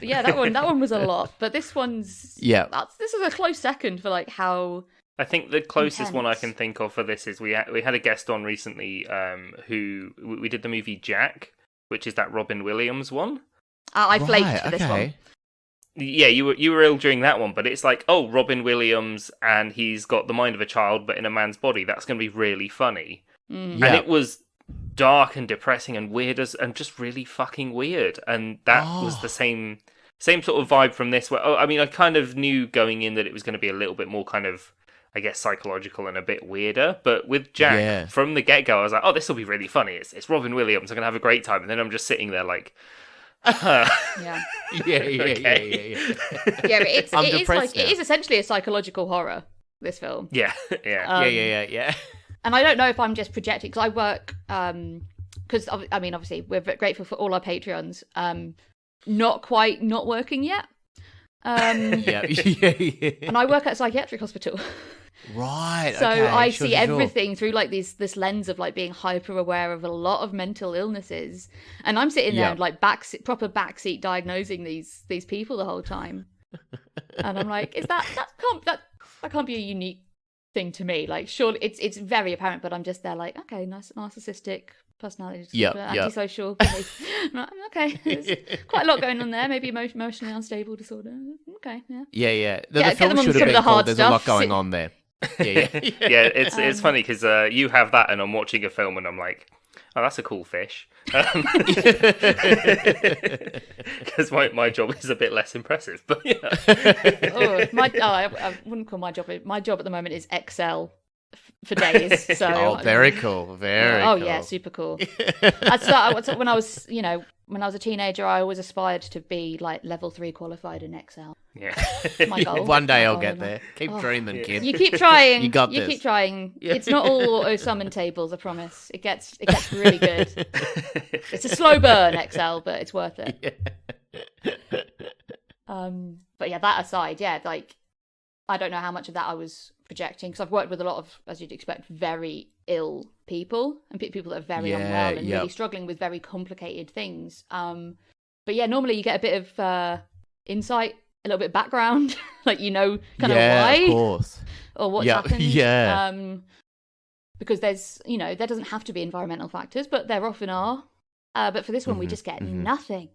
That one was a lot, but this one's this is a close second for like how. I think the closest intense. one I can think of for this is we had a guest on recently who we did the movie Jack, which is that Robin Williams one. I flaked for this one. Yeah, you were ill during that one, but it's like, oh, Robin Williams, and he's got the mind of a child, but in a man's body. That's going to be really funny. Mm. And it was dark and depressing and weird and just really fucking weird. And that was the same sort of vibe from this. Where I mean, I kind of knew going in that it was going to be a little bit more kind of, I guess, psychological and a bit weirder. But with Jack, from the get-go, I was like, oh, this will be really funny. It's Robin Williams. I'm going to have a great time. And then I'm just sitting there like, Yeah. It is essentially a psychological horror, this film. Yeah. And I don't know if I'm just projecting, because I work, because, I mean, obviously, we're grateful for all our Patreons. Not quite not working yet. And I work at a psychiatric hospital. Right. So I see everything through like this lens of like being hyper aware of a lot of mental illnesses, and I'm sitting there and like proper backseat diagnosing these people the whole time, and I'm like, is that can't be a unique thing to me? Like, surely it's very apparent, but I'm just there like, okay, nice narcissistic personality disorder, antisocial. Okay, there's quite a lot going on there. Maybe emotionally unstable disorder. Okay, yeah. The film should have been called "There's a lot going on there." Yeah. It's funny because you have that, and I'm watching a film, and I'm like, oh, that's a cool fish. Because my job is a bit less impressive, but yeah. I wouldn't call my job. My job at the moment is Excel for days. So very cool. Very cool. Cool. Yeah, super cool. When I was a teenager, I always aspired to be like level 3 qualified in Excel. Yeah. My goal. One day I'll get there. Keep dreaming, kid. You keep trying. You got this. You keep trying. It's not all auto summon tables, I promise. It gets really good. It's a slow burn, Excel, but it's worth it. But yeah, that aside, like, I don't know how much of that I was projecting, because I've worked with a lot of, as you'd expect, very ill people and people that are very unwell and really struggling with very complicated things. But yeah, normally you get a bit of insight, a little bit of background, like, kind of why, of course, or what's happened. Because there's, there doesn't have to be environmental factors, but there often are. But for this one, we just get nothing.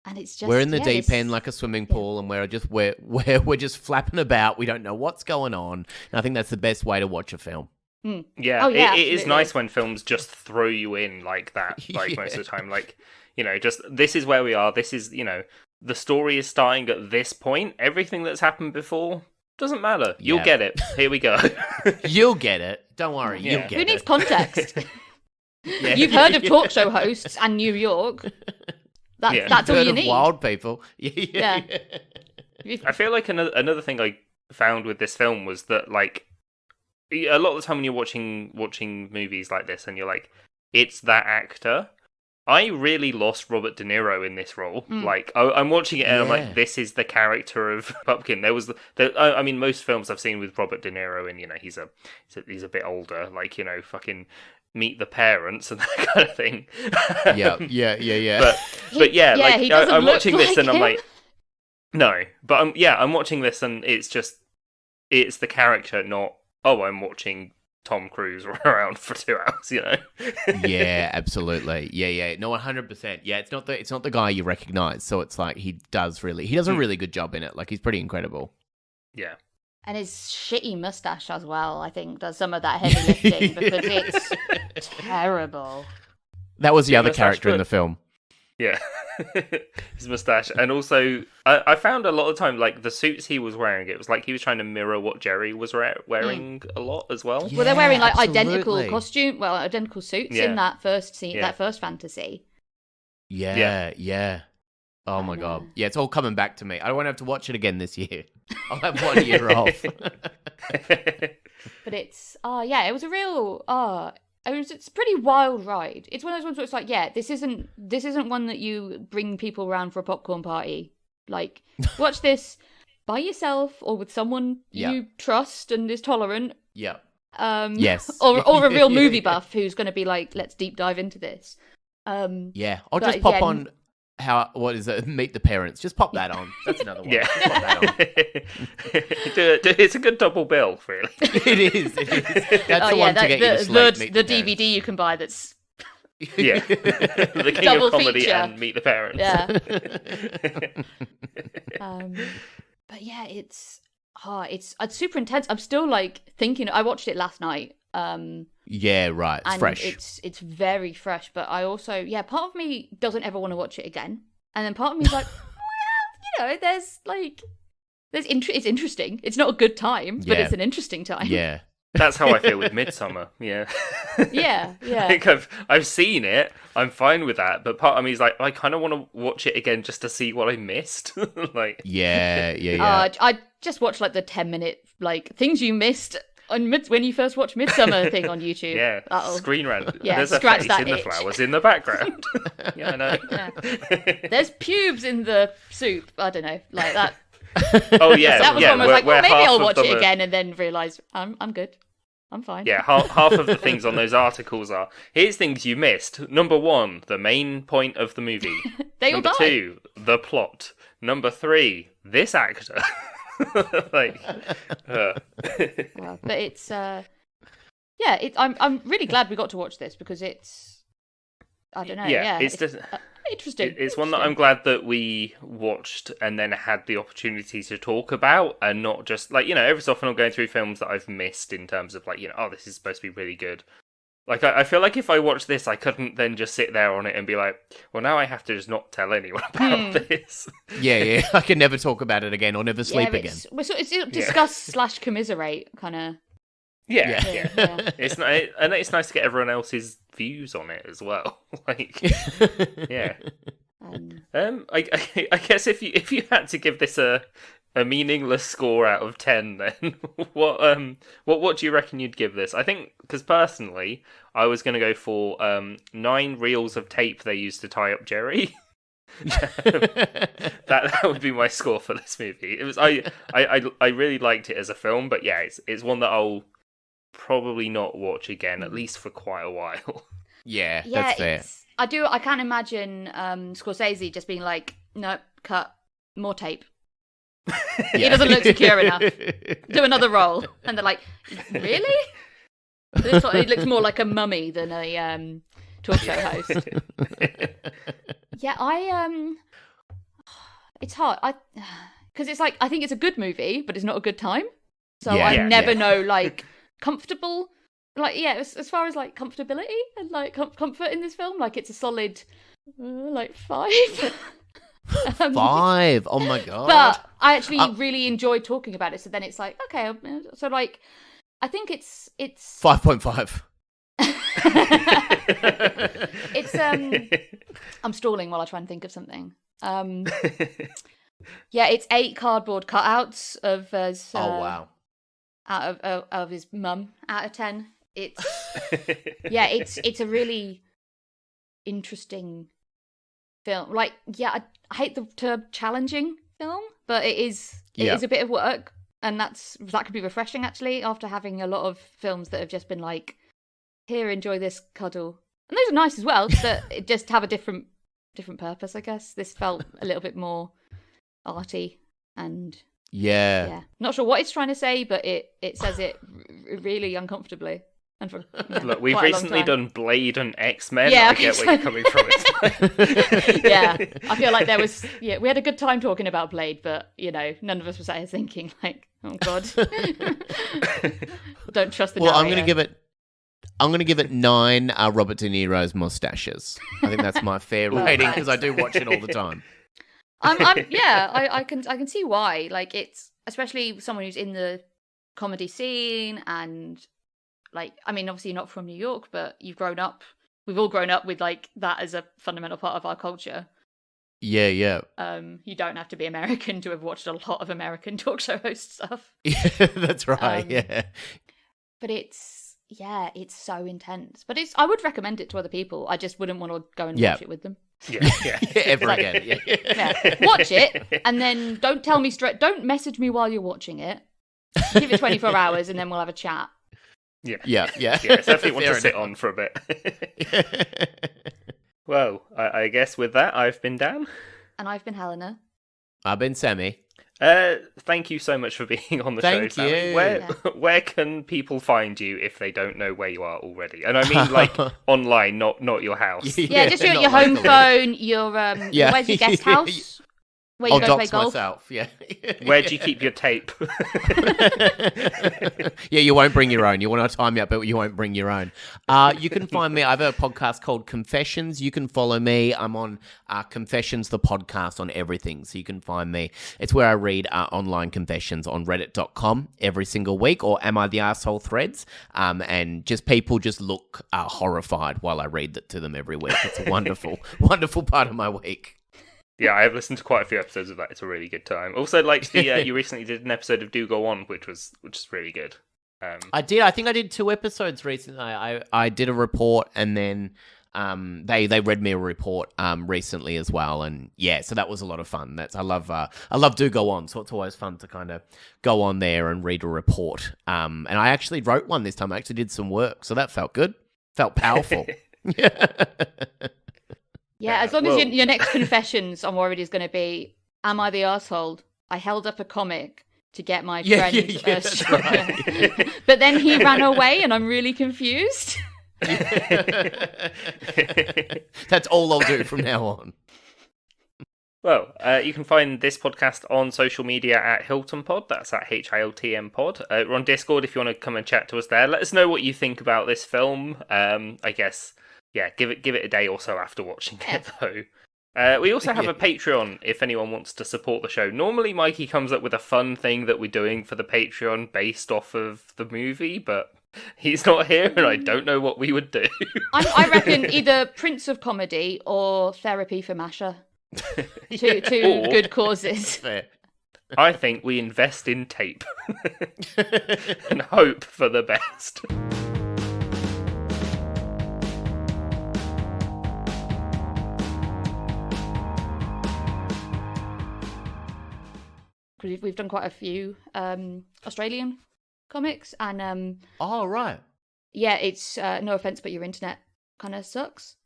And it's just, we're in the deep end like a swimming pool, and we're just flapping about. We don't know what's going on. And I think that's the best way to watch a film. Mm. Yeah, it is nice when films just throw you in like that, like most of the time. Like, just this is where we are. This is, the story is starting at this point. Everything that's happened before doesn't matter. You'll get it. Here we go. You'll get it. Don't worry. You'll get it. Who needs context? You've heard of talk show hosts and New York. That's all you need. Wild people. Yeah. I feel like another thing I found with this film was that, like, a lot of the time when you're watching movies like this and you're like, it's that actor, I really lost Robert De Niro in this role. Like, I'm watching it and I'm like, this is the character of Pumpkin. There was I mean, most films I've seen with Robert De Niro, and he's a bit older, like, fucking Meet the Parents and that kind of thing. Yeah. But yeah, like, I'm watching this and him. I'm like, no. But I'm watching this and it's the character, not, oh, I'm watching Tom Cruise run around for 2 hours, Yeah, absolutely. Yeah. No, 100%. Yeah, it's not the guy you recognize. So it's like he does a really good job in it. Like, he's pretty incredible. Yeah. And his shitty mustache as well, I think, does some of that heavy lifting, because it's terrible. That was the other character in the film. Yeah. His mustache. And also, I found a lot of time, like, the suits he was wearing, it was like he was trying to mirror what Jerry was wearing a lot as well. Well, they're wearing, like, identical suits in that first scene, that first fantasy. Yeah. Oh my God. Yeah, it's all coming back to me. I won't have to watch it again this year. I'll have 1 year off. But it's, it was a real, it's a pretty wild ride. It's one of those ones where it's like, this isn't one that you bring people around for a popcorn party. Like, watch this by yourself or with someone you trust and is tolerant. Yeah. Yes. Or a real movie buff who's going to be like, let's deep dive into this. I'll just pop on. What is it? Meet the Parents. Just pop that on. That's another one. Yeah. Just pop that on. It's a good double bill, really. It is. That's the one to get you to sleep. The DVD you can buy that's Yeah, the king Double of comedy feature. and Meet the Parents. Yeah. But yeah, it's super intense. I'm still like thinking. I watched it last night. Yeah, right. It's and fresh. It's very fresh. But I also, part of me doesn't ever want to watch it again, and then part of me is like, well, it's interesting. It's not a good time, but it's an interesting time. Yeah. That's how I feel with Midsummer. Yeah. Yeah. Like I've seen it. I'm fine with that. But part of me is like, I kind of want to watch it again just to see what I missed. Like. Yeah. I just watched like the 10-minute like things you missed on when you first watched Midsummer thing on YouTube. Yeah. Screen rant. Yeah. There's a Scratch face that in the itch. flowers in the background. Yeah, I know. Yeah. There's pubes in the soup. I don't know, like that. Oh yeah, That was yeah. one where I was like, well, maybe I'll watch it are... again, and then realise I'm good. I'm fine. Yeah, half of the things on those articles are, here's things you missed. Number 1, the main point of the movie. They all Number die. 2, the plot. Number 3, this actor. Like, Well, but it's I'm really glad we got to watch this because it's, I don't know. Yeah, it's just... Interesting. It's one that I'm glad that we watched and then had the opportunity to talk about, and not just like, every so often I'm going through films that I've missed in terms of like, oh, this is supposed to be really good. Like, I feel like if I watched this, I couldn't then just sit there on it and be like, well, now I have to just not tell anyone about this. Yeah. I can never talk about it again or never sleep again. It's discuss / commiserate kind of. Yeah. It's nice to get everyone else's views on it as well. Like, yeah. I guess if you had to give this a meaningless score out of 10, then what do you reckon you'd give this? I think because personally, I was going to go for 9 reels of tape they used to tie up Jerry. that would be my score for this movie. It was I really liked it as a film, but yeah, it's one that I'll probably not watch again, at least for quite a while. Yeah, that's fair. I can't imagine Scorsese just being like, no, cut, more tape. He doesn't look secure enough. Do another roll. And they're like, really? He looks more like a mummy than a talk show host. Yeah, it's hard. Because it's like, I think it's a good movie, but it's not a good time. So I never know, like, comfortable. Like, yeah, as far as, like, comfortability and, like, comfort in this film, like, it's a solid, like, 5. 5. Oh, my God. But I actually really enjoyed talking about it. So then it's like, okay. So, like, I think it's 5.5. It's I'm stalling while I try and think of something. Yeah, it's 8 cardboard cutouts of his wow, out of his mum out of 10. It's it's a really interesting film. Like, I hate the term challenging film, but it is a bit of work, and that could be refreshing actually after having a lot of films that have just been like, here, enjoy this cuddle. And those are nice as well, but it just have a different purpose, I guess. This felt a little bit more arty and not sure what it's trying to say, but it says it really uncomfortably. And for look, we've recently done Blade and X-Men. Yeah, I get where you're coming from. Yeah, I feel like we had a good time talking about Blade, but none of us was out here thinking like, oh god, don't trust the. Well, I'm going to give it 9 Robert De Niro's mustaches. I think that's my fair rating because I do watch it all the time. I can see why. Like, it's especially someone who's in the comedy scene, and like, I mean, obviously you're not from New York, but we've all grown up with like that as a fundamental part of our culture. Yeah. You don't have to be American to have watched a lot of American talk show host stuff. Yeah, that's right. But it's so intense. But I would recommend it to other people. I just wouldn't want to go and watch it with them. Yeah. Ever again. Yeah. Watch it, and then don't tell me straight. Don't message me while you're watching it. Give it 24 hours, and then we'll have a chat. Yeah. It's definitely one to sit on for a bit. Well, I guess with that, I've been Dan. And I've been Helena. I've been Sammy. Thank you so much for being on the Thank show, Sammy. you. Where can people find you if they don't know where you are already? And I mean, like, online, not your house. Yeah, just your not home locally. phone, your where's your guest house? Where you I'll go to play dox golf? myself, yeah. Where do you keep your tape? Yeah, you won't bring your own. You want to time me up, but you won't bring your own. You can find me. I have a podcast called Confessions. You can follow me. I'm on Confessions, the podcast, on everything. So you can find me. It's where I read online confessions on reddit.com every single week, or Am I the Arsehole threads. And just people just look horrified while I read that to them every week. It's a wonderful, wonderful part of my week. Yeah, I have listened to quite a few episodes of that. It's a really good time. Also, like you recently did an episode of Do Go On, which is really good. I did. I think I did 2 episodes recently. I did a report, and then they read me a report recently as well, and yeah, so that was a lot of fun. I love Do Go On, so it's always fun to kind of go on there and read a report. And I actually wrote one this time. I actually did some work, so that felt good. Felt powerful. Yeah, as long as your next confessions, I'm worried, is going to be, am I the arsehole? I held up a comic to get my friend. That's right. But then he ran away and I'm really confused. That's all I'll do from now on. Well, you can find this podcast on social media at Hilton Pod. That's at HILTM Pod. We're on Discord if you want to come and chat to us there. Let us know what you think about this film. I guess... Yeah, give it a day or so after watching it, though. We also have a Patreon if anyone wants to support the show. Normally, Mikey comes up with a fun thing that we're doing for the Patreon based off of the movie, but he's not here, and I don't know what we would do. I reckon either Prince of Comedy or Therapy for Masha. Two good causes. Fair. I think we invest in tape and hope for the best. We've done quite a few Australian comics, and Oh, right. yeah, it's no offense, but your internet kind of sucks.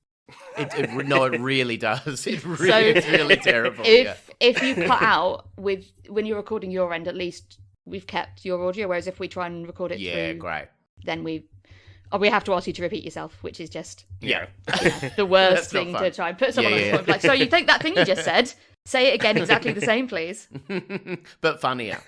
It really does. It's really terrible. If you cut out when you're recording your end, at least we've kept your audio. Whereas if we try and record it through, great. then we have to ask you to repeat yourself, which is just Yeah. the worst That's not thing fun. to try and put someone on the Yeah. spot. Like, so you take that thing you just said, say it again exactly the same, please. But funnier.